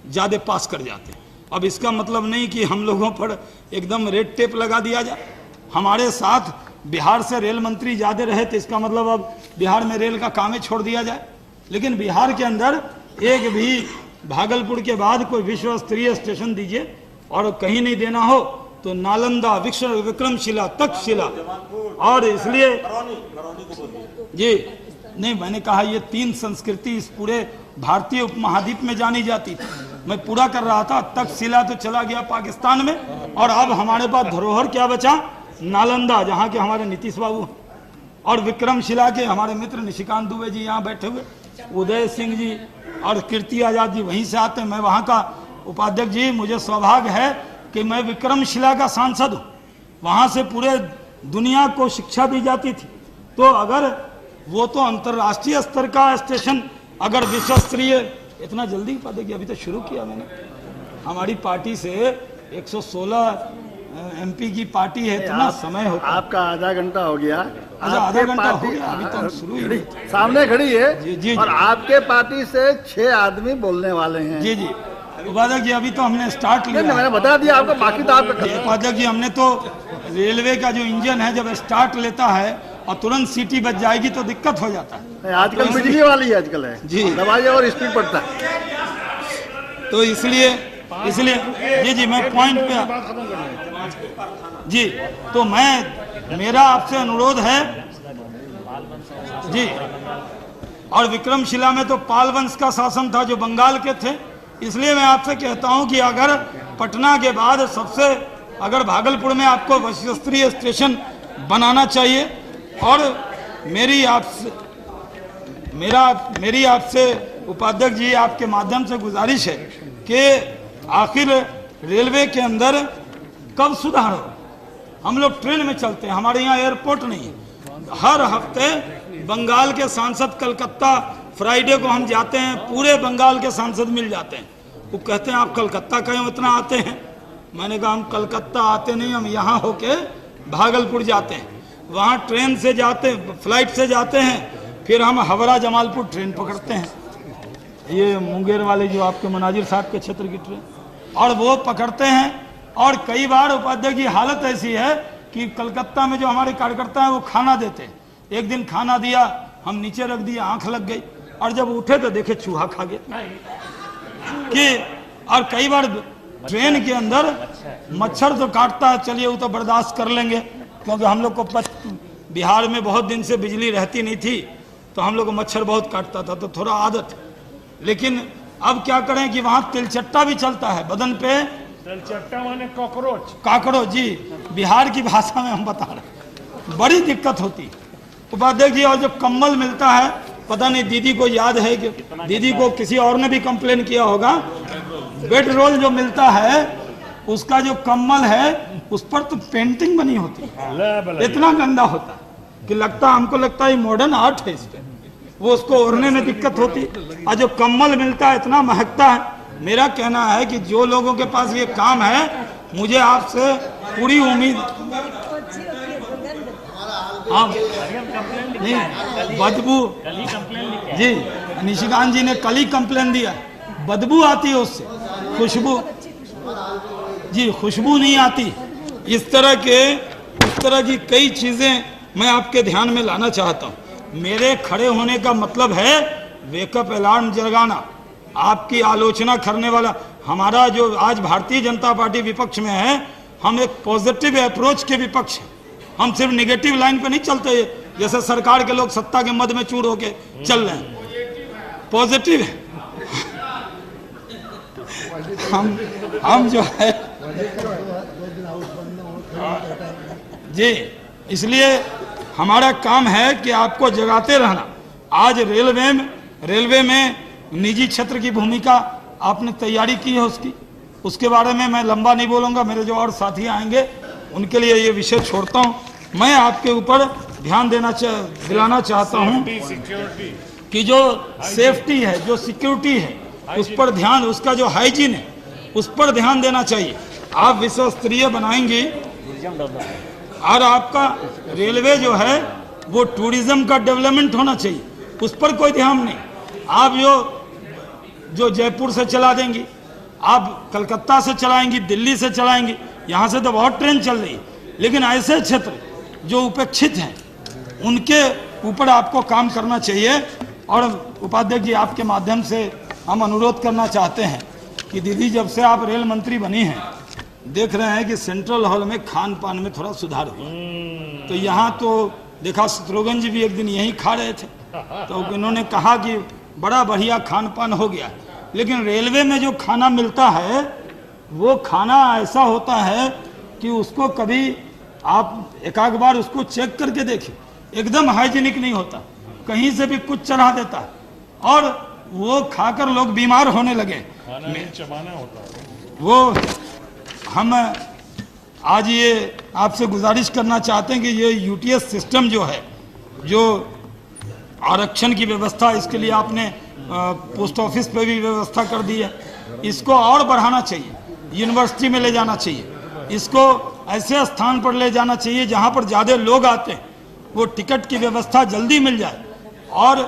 ज़्यादा पास कर जाते हैं। अब इसका मतलब नहीं कि हम लोगों पर एकदम रेड टेप लगा दिया जाए। हमारे साथ बिहार से रेल मंत्री ज़्यादा रहे तो इसका मतलब अब बिहार में रेल का काम ही छोड़ दिया जाए। लेकिन बिहार के अंदर एक भी भागलपुर के बाद कोई विश्व स्तरीय स्टेशन दीजिए, और कहीं नहीं देना हो तो नालंदा, विक्रमशिला, तक्षशिला, और इसलिए जी नहीं, मैंने कहा ये 3 संस्कृति इस पूरे भारतीय उपमहाद्वीप में जानी जाती थी। मैं पूरा कर रहा था, तक्षशिला तो चला गया पाकिस्तान में, और अब हमारे पास धरोहर क्या बचा? नालंदा, जहाँ के हमारे नीतीश बाबू हैं, और विक्रमशिला के हमारे मित्र निशिकांत दुबे जी यहाँ बैठे हुए, उदय सिंह जी और कीर्ति आजाद जी वहीं से आते हैं। मैं वहाँ का उपाध्यक्ष जी, मुझे सौभाग्य है कि मैं विक्रमशिला का सांसद हूँ, वहाँ से पूरे दुनिया को शिक्षा दी जाती थी। तो अगर वो तो अंतर्राष्ट्रीय स्तर का स्टेशन अगर विश्व स्तरीय, इतना जल्दी उपाध्यक्ष जी अभी तो शुरू किया मैंने, हमारी पार्टी से 116 MP की पार्टी है, इतना समय होता है। आपका आधा घंटा हो गया। अच्छा, आधा घंटा हो गया, अभी तो हम शुरू ही सामने खड़ी है जी, जी, और आपके पार्टी से 6 आदमी बोलने वाले हैं। जी जी उपाध्यक्ष जी, अभी तो हमने स्टार्ट लिया। मैंने बता दिया आपको, बाकी तो आपका। उपाध्यक्ष जी, हमने तो रेलवे का जो इंजन है जब स्टार्ट लेता है और तुरंत सीटी बच जाएगी तो दिक्कत हो जाता है। आजकल बिजली वाली आजकल है जी, दबाइए और स्पीड पड़ता है। तो इसलिए जी जी मैं पॉइंट पे जी, तो मेरा आपसे अनुरोध है जी। और विक्रमशिला में तो पाल वंश का शासन था जो बंगाल के थे, इसलिए मैं आपसे कहता हूं कि अगर पटना के बाद सबसे अगर भागलपुर में आपको वशिष्ठस्तरीय स्टेशन बनाना चाहिए। और मेरी आपसे उपाध्यक्ष जी आपके माध्यम से गुजारिश है कि आखिर रेलवे के अंदर कब सुधार हो। हम लोग ट्रेन में चलते हैं, हमारे यहाँ एयरपोर्ट नहीं है। हर हफ्ते बंगाल के सांसद कलकत्ता, फ्राइडे को हम जाते हैं, पूरे बंगाल के सांसद मिल जाते हैं। वो कहते हैं आप कलकत्ता क्यों इतना आते हैं? मैंने कहा हम कलकत्ता आते नहीं, हम यहाँ होके भागलपुर जाते हैं, वहाँ ट्रेन से जाते हैं, फ्लाइट से जाते हैं, फिर हम हावड़ा जमालपुर ट्रेन पकड़ते हैं, ये मुंगेर वाले जो आपके मनाजिर साहब के क्षेत्र की ट्रेन, और वो पकड़ते हैं। और कई बार उपाध्यक्ष की हालत ऐसी है कि कलकत्ता में जो हमारे कार्यकर्ता हैं वो खाना देते हैं। एक दिन खाना दिया, हम नीचे रख दिया, आंख लग गई, और जब उठे तो देखे चूहा खा गया कि। और कई बार ट्रेन के अंदर मच्छर तो काटता है, चलिए वो तो बर्दाश्त कर लेंगे, क्योंकि हम लोग को बिहार में बहुत दिन से बिजली रहती नहीं थी, तो हम लोग को मच्छर बहुत काटता था, तो थोड़ा आदत। लेकिन अब क्या करें कि वहां तिलचट्टा भी चलता है बदन पे। तिलचट्टा माने कॉकरोच। काकरोच जी, बिहार की भाषा में हम बता रहे, बड़ी दिक्कत होती उपाध्यक्ष जी। और जब कम्बल मिलता है, पता नहीं दीदी को याद है कि दीदी को किसी और ने भी कंप्लेन किया होगा, बेड रोल जो मिलता है उसका जो कम्बल है उस पर तो पेंटिंग बनी होती है, इतना गंदा होता कि हमको लगता है मॉडर्न आर्ट है इस पे, वो उसको ओढ़ने में दिक्कत होती। और जो कम्बल मिलता है इतना महकता है। मेरा कहना है कि जो लोगों के पास ये काम है, मुझे आपसे पूरी उम्मीद। हाँ नहीं, बदबू जी, निशिकांत जी ने कल ही कंप्लेन दिया, बदबू आती है उससे, खुशबू जी, खुशबू नहीं आती। इस तरह की कई चीजें मैं आपके ध्यान में लाना चाहता हूं। मेरे खड़े होने का मतलब है वेकअप अलार्म जगाना, आपकी आलोचना करने वाला। हमारा जो आज भारतीय जनता पार्टी विपक्ष में है, हम एक पॉजिटिव अप्रोच के विपक्ष हैं। हम सिर्फ नेगेटिव लाइन पे नहीं चलते जैसे सरकार के लोग सत्ता के मद में चूर होके चल रहे हैं, पॉजिटिव है हम जो है जी। इसलिए हमारा काम है कि आपको जगाते रहना। आज रेलवे में निजी क्षेत्र की भूमिका आपने तैयारी की है उसके बारे में मैं लंबा नहीं बोलूंगा, मेरे जो और साथी आएंगे उनके लिए ये विषय छोड़ता हूं। मैं आपके ऊपर ध्यान दिलाना चाहता हूं कि जो सेफ्टी है, जो सिक्योरिटी है, उस पर ध्यान, उसका जो हाइजीन है उस पर ध्यान देना चाहिए। आप विश्व स्तरीय बनाएंगे और आपका रेलवे जो है वो टूरिज्म का डेवलपमेंट होना चाहिए, उस पर कोई ध्यान नहीं। आप जो जयपुर से चला देंगी, आप कलकत्ता से चलाएंगी, दिल्ली से चलाएंगी, यहाँ से तो बहुत ट्रेन चल रही है, लेकिन ऐसे क्षेत्र जो उपेक्षित हैं उनके ऊपर आपको काम करना चाहिए। और उपाध्यक्ष जी आपके माध्यम से हम अनुरोध करना चाहते हैं कि दीदी जब से आप रेल मंत्री बनी हैं, देख रहे हैं कि सेंट्रल हॉल में खान पान में थोड़ा सुधार हुआ। तो यहाँ तो देखा शत्रुघ्न जी भी एक दिन यहीं खा रहे थे, तो इन्होंने कहा कि बड़ा बढ़िया खान पान हो गया। लेकिन रेलवे में जो खाना मिलता है वो खाना ऐसा होता है कि उसको कभी आप एक आध बार उसको चेक करके देखिए, एकदम हाइजीनिक नहीं होता, कहीं से भी कुछ चढ़ा देता है और वो खाकर लोग बीमार होने लगे। वो हम आज ये आपसे गुजारिश करना चाहते हैं कि ये यूटीएस सिस्टम जो है, जो आरक्षण की व्यवस्था, इसके लिए आपने पोस्ट ऑफिस पे भी व्यवस्था कर दी है, इसको और बढ़ाना चाहिए, यूनिवर्सिटी में ले जाना चाहिए, इसको ऐसे स्थान पर ले जाना चाहिए जहां पर ज़्यादा लोग आते हैं, वो टिकट की व्यवस्था जल्दी मिल जाए और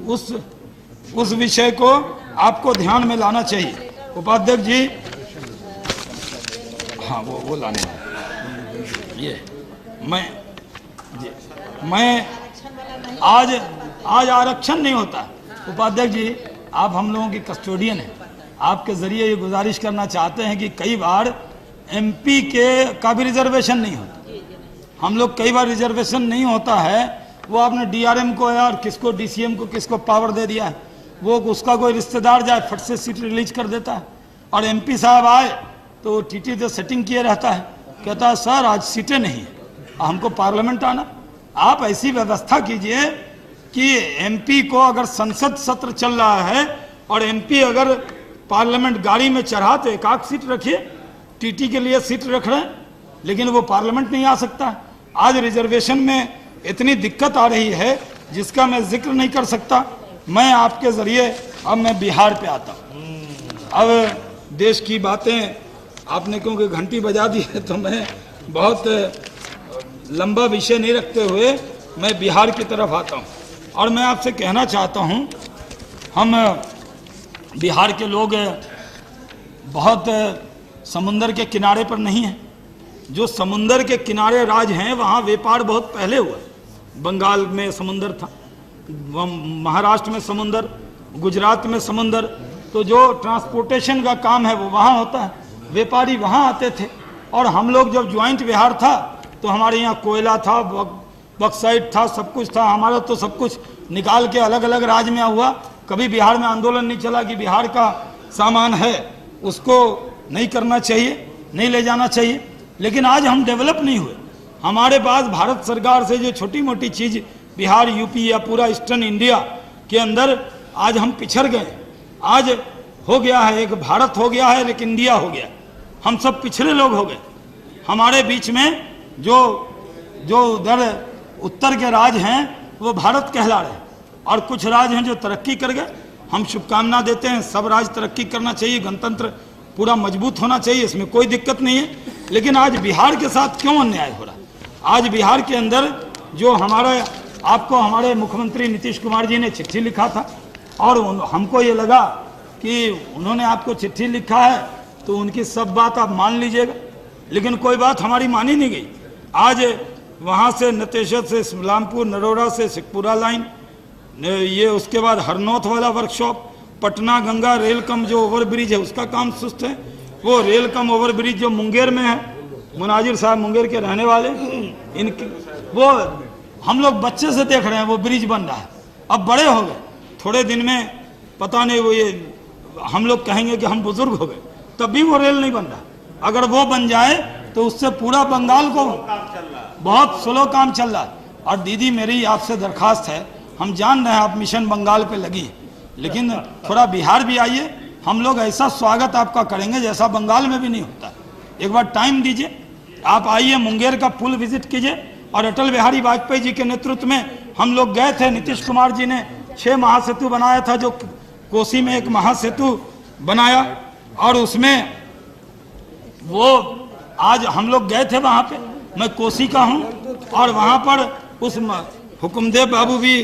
उस विषय को आपको ध्यान में लाना चाहिए। उपाध्यक्ष जी, हाँ वो लाने ये मैं आज आरक्षण नहीं होता। उपाध्यक्ष जी आप हम लोगों की कस्टोडियन हैं, आपके जरिए ये गुजारिश करना चाहते हैं कि कई बार एमपी का भी रिजर्वेशन नहीं होता। हम लोग कई बार रिजर्वेशन नहीं होता है, वो आपने डीआरएम को या किसको डीसीएम को किसको पावर दे दिया है, वो उसका कोई रिश्तेदार जाए फट से सीट रिलीज कर देता है, और एमपी साहब आए तो टीटी तो सेटिंग किए रहता है, कहता है सर आज सीटें नहीं है, हमको पार्लियामेंट आना। आप ऐसी व्यवस्था कीजिए कि एमपी को अगर संसद सत्र चल रहा है और एमपी अगर पार्लियामेंट गाड़ी में चढ़ा तो एक आध सीट रखिए, टीटी के लिए सीट रख रहे हैं, लेकिन वो पार्लियामेंट नहीं आ सकता। आज रिजर्वेशन में इतनी दिक्कत आ रही है जिसका मैं जिक्र नहीं कर सकता। मैं आपके जरिए अब मैं बिहार पे आता हूँ। अब देश की बातें आपने क्योंकि घंटी बजा दी है तो मैं बहुत लंबा विषय नहीं रखते हुए मैं बिहार की तरफ आता हूँ। और मैं आपसे कहना चाहता हूँ, हम बिहार के लोग बहुत समुंदर के किनारे पर नहीं हैं। जो समुंदर के किनारे राज हैं वहाँ व्यापार बहुत पहले हुआ। बंगाल में समुंदर था, महाराष्ट्र में समुंदर, गुजरात में समुंदर, तो जो ट्रांसपोर्टेशन का काम है वो वहाँ होता है, व्यापारी वहाँ आते थे। और हम लोग जब ज्वाइंट बिहार था तो हमारे यहाँ कोयला था, बक्साइट था, सब कुछ था। हमारा तो सब कुछ निकाल के अलग अलग राज्य में हुआ। कभी बिहार में आंदोलन नहीं चला कि बिहार का सामान है उसको नहीं करना चाहिए, नहीं ले जाना चाहिए। लेकिन आज हम डेवलप नहीं हुए। हमारे पास भारत सरकार से जो छोटी मोटी चीज़ बिहार, यूपी या पूरा ईस्टर्न इंडिया के अंदर आज हम पिछड़ गए। आज हो गया है, एक भारत हो गया है, एक इंडिया हो गया। हम सब पिछड़े लोग हो गए। हमारे बीच में जो उधर उत्तर के राज हैं वो भारत कहला रहे हैं, और कुछ राज हैं जो तरक्की कर गए। हम शुभकामना देते हैं, सब राज तरक्की करना चाहिए, गणतंत्र पूरा मजबूत होना चाहिए, इसमें कोई दिक्कत नहीं है। लेकिन आज बिहार के साथ क्यों अन्याय हो रहा है? आज बिहार के अंदर जो आपको हमारे मुख्यमंत्री नीतीश कुमार जी ने चिट्ठी लिखा था, और हमको ये लगा कि उन्होंने आपको चिट्ठी लिखा है तो उनकी सब बात आप मान लीजिएगा, लेकिन कोई बात हमारी मानी नहीं गई। आज वहाँ से नतेशर से इस्लामपुर, नरोड़ा से सिखपुरा लाइन, ये उसके बाद हरनौत वाला workshop, Patna Ganga rail cum जो ओवरब्रिज है उसका काम सुस्त है। वो रेल कम ओवरब्रिज जो मुंगेर में है, मुनाजिर साहब मुंगेर के रहने वाले, इनकी वो हम लोग बच्चे से देख रहे हैं वो ब्रिज बन रहा है। अब बड़े हो गए, थोड़े दिन में पता नहीं वो ये हम लोग कहेंगे कि हम बुजुर्ग हो गए, तब भी वो रेल नहीं बन रहा। अगर वो बन जाए तो उससे पूरा बंगाल को बहुत स्लो काम चल रहा है। और दीदी मेरी आपसे दरखास्त है, हम जान रहे हैं आप मिशन बंगाल पे लगी है, लेकिन थोड़ा बिहार भी आइए, हम लोग ऐसा स्वागत आपका करेंगे जैसा बंगाल में भी नहीं होता। एक बार टाइम दीजिए, आप आइए, मुंगेर का पुल विजिट कीजिए। और अटल बिहारी वाजपेयी जी के नेतृत्व में हम लोग गए थे, नीतीश कुमार जी ने 6 महासेतु बनाया था, जो कोसी में एक महासेतु बनाया, और उसमें वो आज हम लोग गए थे वहाँ पे, मैं कोसी का हूँ, और वहाँ पर उस हुकुमदेव बाबू भी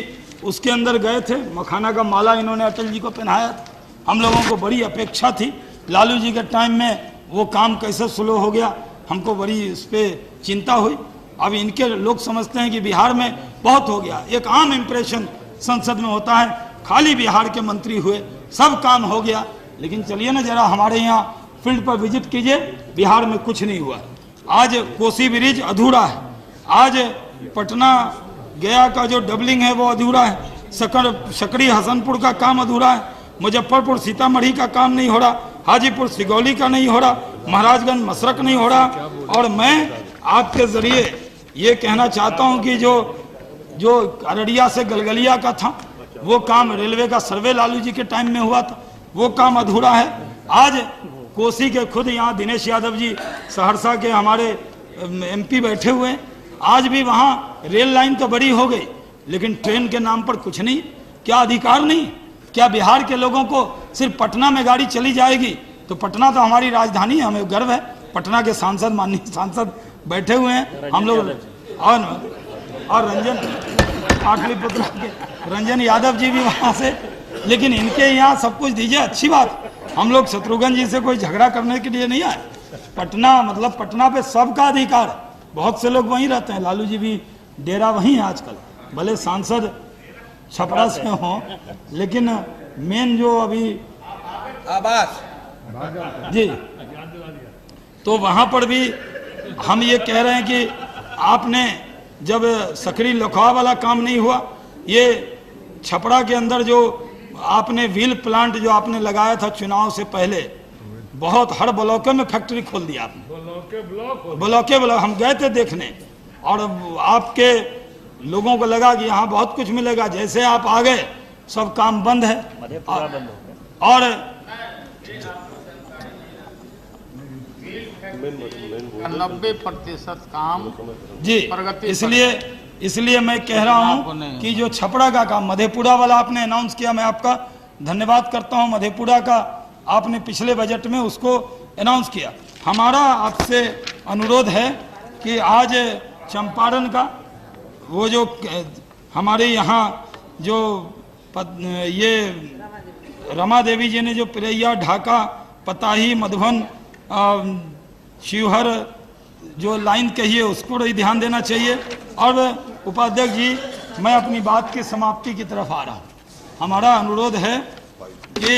उसके अंदर गए थे, मखाना का माला इन्होंने अटल जी को पहनाया था। हम लोगों को बड़ी अपेक्षा थी, लालू जी के टाइम में वो काम कैसे स्लो हो गया, हमको बड़ी इस पर चिंता हुई। अब इनके लोग समझते हैं कि बिहार में बहुत हो गया। एक आम इम्प्रेशन संसद में होता है, खाली बिहार के मंत्री हुए, सब काम हो गया। लेकिन चलिए ना जरा हमारे यहाँ फील्ड पर विजिट कीजिए, बिहार में कुछ नहीं हुआ। आज कोसी ब्रिज अधूरा है, आज पटना गया का जो डबलिंग है वो अधूरा है, सकड़ी हसनपुर का काम अधूरा है, मुजफ्फरपुर सीतामढ़ी का काम नहीं हो रहा, हाजीपुर सिगौली का नहीं हो रहा, महाराजगंज मसरक नहीं हो रहा। और मैं आपके जरिए ये कहना चाहता हूँ कि जो अररिया से गलगलिया का था वो काम, रेलवे का सर्वे लालू जी के टाइम में हुआ था, वो काम अधूरा है। आज कोसी के खुद यहाँ दिनेश यादव जी सहरसा के हमारे एमपी बैठे हुए हैं, आज भी वहाँ रेल लाइन तो बड़ी हो गई लेकिन ट्रेन के नाम पर कुछ नहीं। क्या अधिकार नहीं? क्या बिहार के लोगों को सिर्फ पटना में गाड़ी चली जाएगी? तो पटना तो हमारी राजधानी है, हमें गर्व है। पटना के सांसद, माननीय सांसद बैठे हुए हैं हम लोग, और रंजन पाटलिपुत्र के रंजन यादव जी भी वहाँ से। लेकिन इनके यहाँ सब कुछ दीजिए, अच्छी बात। हम लोग शत्रुघ्न जी से कोई झगड़ा करने के लिए नहीं आए। पटना मतलब पटना पे सबका अधिकार है, बहुत से लोग वहीं रहते हैं, लालू जी भी डेरा वहीं है आजकल, भले सांसद छपरा से हों, लेकिन मेन जो अभी आवास जी, तो वहां पर भी हम ये कह रहे हैं कि आपने जब सकरी लखवा वाला काम नहीं हुआ, ये छपरा के अंदर जो आपने व्हील प्लांट जो आपने लगाया था चुनाव से पहले, बहुत हर ब्लॉक में फैक्ट्री खोल दिया आपने, ब्लॉक हम गए थे देखने, और आपके लोगों को लगा कि यहाँ बहुत कुछ मिलेगा। जैसे आप आ गए सब काम बंद है, और 90% काम जी, प्रगति इसलिए मैं कह रहा हूँ कि जो छपरा का काम मधेपुरा वाला आपने अनाउंस किया, मैं आपका धन्यवाद करता हूँ। मधेपुरा का आपने पिछले बजट में उसको अनाउंस किया। हमारा आपसे अनुरोध है कि आज चंपारण का वो जो हमारे यहाँ जो ये रमा देवी जी ने जो पिरैया, ढाका, पताही, मधुबन, शिवहर जो लाइन कही है उसको भी ध्यान देना चाहिए। और उपाध्यक्ष जी, मैं अपनी बात की समाप्ति की तरफ आ रहा हूँ। हमारा अनुरोध है कि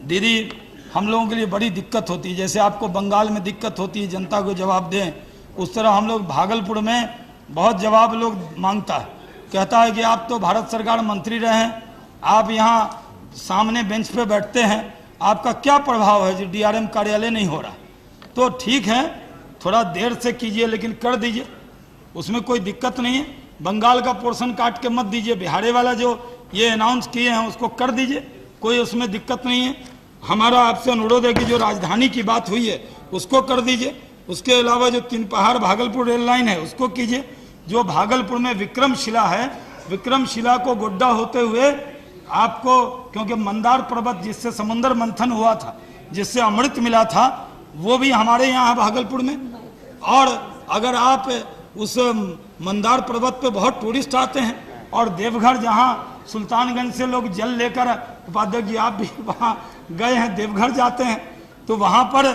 दीदी, हम लोगों के लिए बड़ी दिक्कत होती है, जैसे आपको बंगाल में दिक्कत होती है जनता को जवाब दें, उस तरह हम लोग भागलपुर में बहुत जवाब लोग मांगता है, कहता है कि आप तो भारत सरकार मंत्री रहे हैं, आप यहाँ सामने बेंच पे बैठते हैं, आपका क्या प्रभाव है जो डीआरएम कार्यालय नहीं हो रहा। तो ठीक है, थोड़ा देर से कीजिए लेकिन कर दीजिए, उसमें कोई दिक्कत नहीं है। बंगाल का पोर्शन काट के मत दीजिए, बिहारी वाला जो ये अनाउंस किए हैं उसको कर दीजिए, कोई उसमें दिक्कत नहीं है। हमारा आपसे अनुरोध है कि जो राजधानी की बात हुई है उसको कर दीजिए। उसके अलावा जो तीन पहाड़ भागलपुर रेल लाइन है उसको कीजिए। जो भागलपुर में विक्रमशिला है, विक्रमशिला को गोड्डा होते हुए आपको, क्योंकि मंदार पर्वत जिससे समुद्र मंथन हुआ था, जिससे अमृत मिला था, वो भी हमारे यहाँ है भागलपुर में। और अगर आप उस मंदार पर्वत पे बहुत टूरिस्ट आते हैं, और देवघर जहाँ सुल्तानगंज से लोग जल लेकर, उपाध्यक्ष जी आप भी वहाँ गए हैं, देवघर जाते हैं, तो वहाँ पर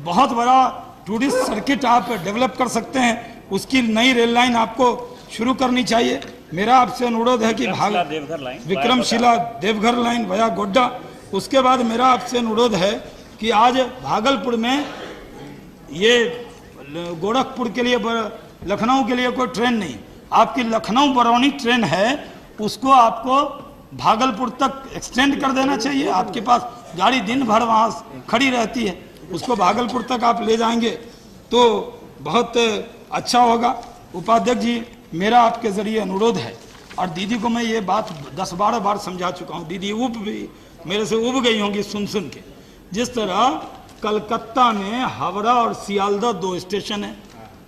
बहुत बड़ा टूरिस्ट सर्किट आप डेवलप कर सकते हैं। उसकी नई रेल लाइन आपको शुरू करनी चाहिए। मेरा आपसे अनुरोध है कि विक्रमशिला देवघर लाइन वया गोड्डा। उसके बाद मेरा आपसे अनुरोध है कि आज भागलपुर में ये गोरखपुर के लिए, लखनऊ के लिए कोई ट्रेन नहीं, आपकी लखनऊ बरौनी ट्रेन है, उसको आपको भागलपुर तक एक्सटेंड कर देना चाहिए। आपके पास गाड़ी दिन भर वहाँ खड़ी रहती है, उसको भागलपुर तक आप ले जाएंगे तो बहुत अच्छा होगा। उपाध्यक्ष जी, मेरा आपके जरिए अनुरोध है, और दीदी को मैं ये बात 10-12 बार समझा चुका हूँ, दीदी मेरे से उब गई होंगी सुन सुन के। जिस तरह कलकत्ता में हावड़ा और सियालदह 2 स्टेशन है,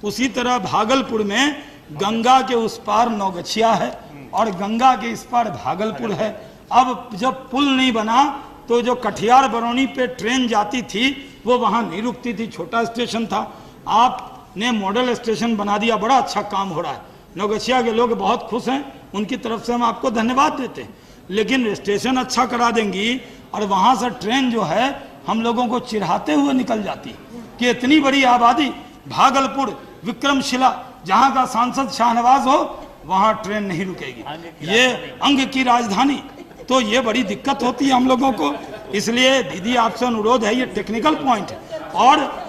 उसी तरह भागलपुर में गंगा के उस पार नौगछिया है और गंगा के इस पार भागलपुर है। अब जब पुल नहीं बना तो जो कटिहार बरौनी पे ट्रेन जाती थी वो वहाँ नहीं रुकती थी, छोटा स्टेशन था, आपने मॉडल स्टेशन बना दिया, बड़ा अच्छा काम हो रहा है। नौगछिया के लोग बहुत खुश हैं, उनकी तरफ से हम आपको धन्यवाद देते हैं। लेकिन स्टेशन अच्छा करा देंगी और वहाँ से ट्रेन जो है हम लोगों को चिढ़ाते हुए निकल जाती है कि इतनी बड़ी आबादी, भागलपुर, विक्रमशिला, जहाँ का सांसद शाहनवाज हो, वहाँ ट्रेन नहीं रुकेगी। ये अंग की राजधानी, तो ये बड़ी दिक्कत होती है हम लोगों को। इसलिए दीदी आपसे अनुरोध है, ये टेक्निकल पॉइंट है, और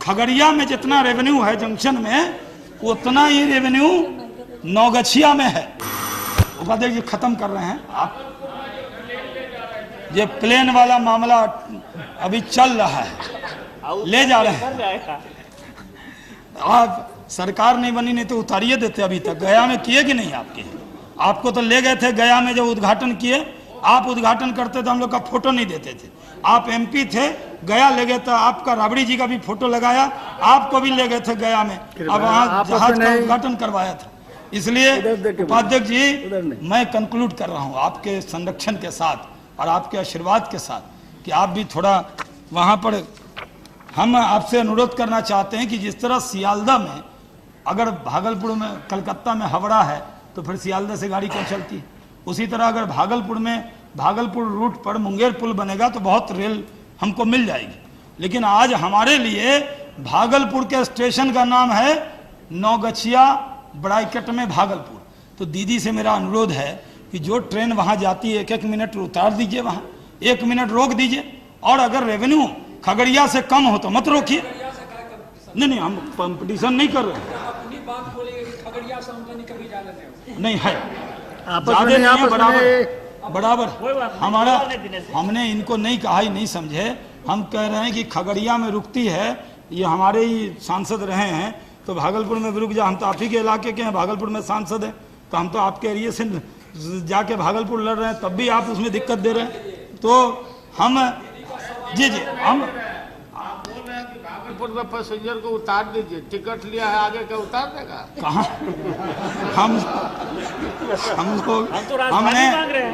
खगड़िया में जितना रेवेन्यू है जंक्शन में, उतना ही रेवेन्यू नौगछिया में है। उपाध्यक्ष जी खत्म कर रहे हैं आप, ये प्लेन वाला मामला अभी चल रहा है, ले जा रहे हैं। आप सरकार नहीं बनी, नहीं तो उतारिए देते। अभी तक गया में किए कि नहीं आपको तो ले गए थे गया में, जब उद्घाटन किए, आप उद्घाटन करते तो हम लोग का फोटो नहीं देते थे। आप एमपी थे, गया ले गए थे, आपका राबड़ी जी का भी फोटो लगाया, आपको भी ले गए थे गया में, अब वहाँ जहाज का उद्घाटन करवाया था। इसलिए उपाध्यक्ष जी, मैं कंक्लूड कर रहा हूँ आपके संरक्षण के साथ और आपके आशीर्वाद के साथ कि आप भी थोड़ा वहाँ पर, हम आपसे अनुरोध करना चाहते हैं कि जिस तरह सियालदह में, अगर भागलपुर में, कलकत्ता में हावड़ा है तो फिर सियालदह से गाड़ी क्यों चलती है, उसी तरह अगर भागलपुर में, भागलपुर रूट पर मुंगेर पुल बनेगा तो बहुत रेल हमको मिल जाएगी। लेकिन आज हमारे लिए भागलपुर के स्टेशन का नाम है नौगछिया, ब्रैकेट में भागलपुर। तो दीदी से मेरा अनुरोध है कि जो ट्रेन वहाँ जाती है 1-1 मिनट उतार दीजिए, वहाँ 1 मिनट रोक दीजिए, और अगर रेवेन्यू खगड़िया से कम हो तो मत रोकिए। नहीं, हम कंपटीशन नहीं कर रहे हैं। नहीं है, ज्यादा नहीं है, बराबर हमारा। हमने इनको नहीं कहा ही नहीं समझे, हम कह रहे हैं कि खगड़िया में रुकती है, ये हमारे ही सांसद रहे हैं, तो भागलपुर में भी रुक जा। हम तो आप ही के इलाके के हैं, भागलपुर में सांसद हैं, तो हम तो आपके एरिया से जाके भागलपुर लड़ रहे हैं, तब भी आप उसमें दिक्कत दे रहे हैं। तो हम जी हम भागलपुर में पैसेंजर को उतार दीजिए, टिकट लिया है आगे का उतार देगा कहाँ। हम लोग हमने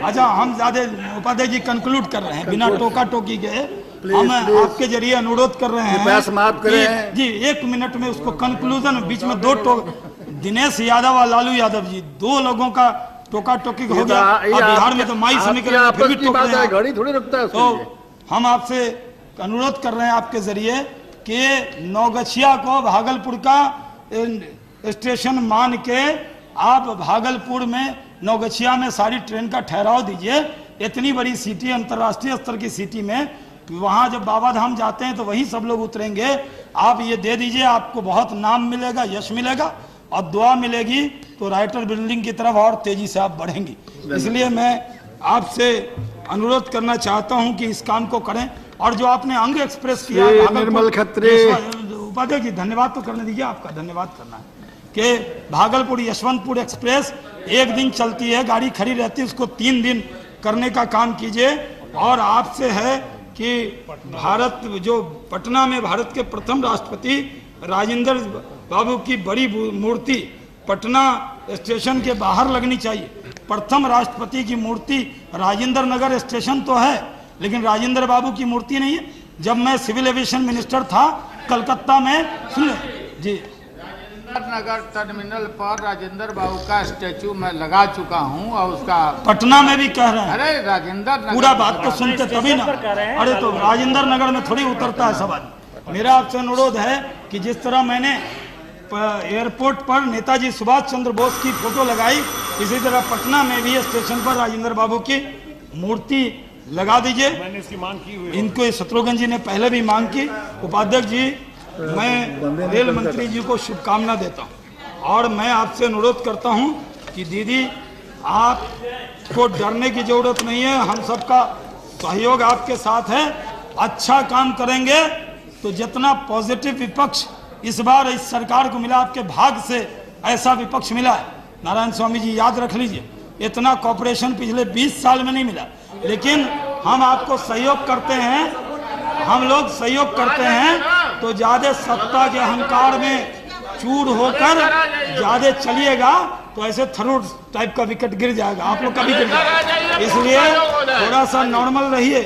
अच्छा, हम ज्यादा उपाध्याय जी कंक्लूड कर रहे हैं बिना टोका टोकी के। हम आपके जरिए अनुरोध कर रहे हैं समाप्त करें जी, 1 मिनट में उसको कंक्लूजन। बीच में दो दिनेश यादव और लालू यादव जी, 2 लोगों का टोका टोकी हो गया। बिहार में तो माई समीकरण फिर भी टोक रहे हैं, घड़ी थोड़ी रुकता है। तो हम आपसे अनुरोध कर रहे हैं आपके जरिए कि नौगछिया को भागलपुर का स्टेशन मान के आप भागलपुर में नौगछिया में सारी ट्रेन का ठहराव दीजिए। इतनी बड़ी सिटी, अंतर्राष्ट्रीय स्तर की सिटी में, वहां जब बाबा धाम जाते हैं तो वहीं सब लोग उतरेंगे। आप ये दे दीजिए, आपको बहुत नाम मिलेगा, यश मिलेगा और दुआ मिलेगी, तो राइटर बिल्डिंग की तरफ और तेजी से आप बढ़ेंगी। इसलिए मैं आपसे अनुरोध करना चाहता हूं कि इस काम को करें। और जो आपने अंग एक्सप्रेस किया, निर्मल खत्री, उपाध्याय जी धन्यवाद तो करने दीजिए, आपका धन्यवाद करना है कि भागलपुर यशवंतपुर एक्सप्रेस 1 दिन चलती है, गाड़ी खड़ी रहती है, उसको 3 दिन करने का काम कीजिए। और आपसे है कि भारत जो पटना में भारत के प्रथम राष्ट्रपति राजेंद्र बाबू की बड़ी मूर्ति पटना स्टेशन के बाहर लगनी चाहिए। प्रथम राष्ट्रपति की मूर्ति राजेंद्र नगर स्टेशन तो है, लेकिन राजेंद्र बाबू की मूर्ति नहीं है। जब मैं सिविल एविएशन मिनिस्टर था कलकत्ता में, सुन जी, राजेंद्र नगर टर्मिनल पर राजेंद्र बाबू का स्टैचू मैं लगा चुका हूं और उसका पटना में भी कह रहे हैं। अरे राजेंद्र नगर पूरा बात तो सुनते तभी ना। अरे तो राजेंद्र नगर में थोड़ी उतरता है सवाल। मेरा आपसे अनुरोध है कि जिस तरह मैंने एयरपोर्ट पर नेताजी सुभाष चंद्र बोस की फोटो लगाई, इसी तरह पटना में भी स्टेशन पर राजेंद्र बाबू की मूर्ति लगा दीजिए। मैंने इसकी मांग की हुई है। इनको शत्रुघ्न जी ने पहले भी मांग की। उपाध्यक्ष जी, मैं रेल मंत्री जी को शुभकामना देता हूं और मैं आपसे अनुरोध करता हूं कि दीदी, आपको डरने की जरूरत नहीं है, हम सबका सहयोग आपके साथ है। अच्छा काम करेंगे तो जितना पॉजिटिव विपक्ष इस बार इस सरकार को मिला, आपके भाग से ऐसा विपक्ष मिला है। नारायण स्वामी जी याद रख लीजिए, इतना कॉपरेशन पिछले 20 साल में नहीं मिला। लेकिन हम आपको सहयोग करते हैं, हम लोग सहयोग करते हैं, तो ज्यादा सत्ता के अहंकार में चूर होकर ज्यादा चलिएगा तो ऐसे थरूर टाइप का विकेट गिर जाएगा, आप लोग का भी गिर जाएगा। इसलिए थोड़ा सा नॉर्मल रहिए,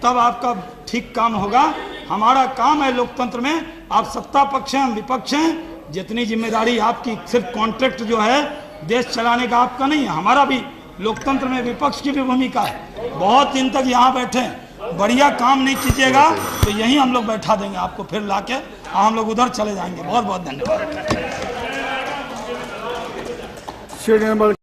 तब आपका ठीक काम होगा। हमारा काम है लोकतंत्र में, आप सत्ता पक्ष हैं, हम विपक्ष हैं। जितनी जिम्मेदारी आपकी, सिर्फ कॉन्ट्रैक्ट जो है देश चलाने का आपका नहीं है, हमारा भी लोकतंत्र में विपक्ष की भी भूमिका है। बहुत दिन तक यहाँ बैठे हैं, बढ़िया काम नहीं कीजिएगा तो यहीं हम लोग बैठा देंगे आपको, फिर लाके हम लोग उधर चले जाएंगे। बहुत बहुत धन्यवाद। श्री निर्मल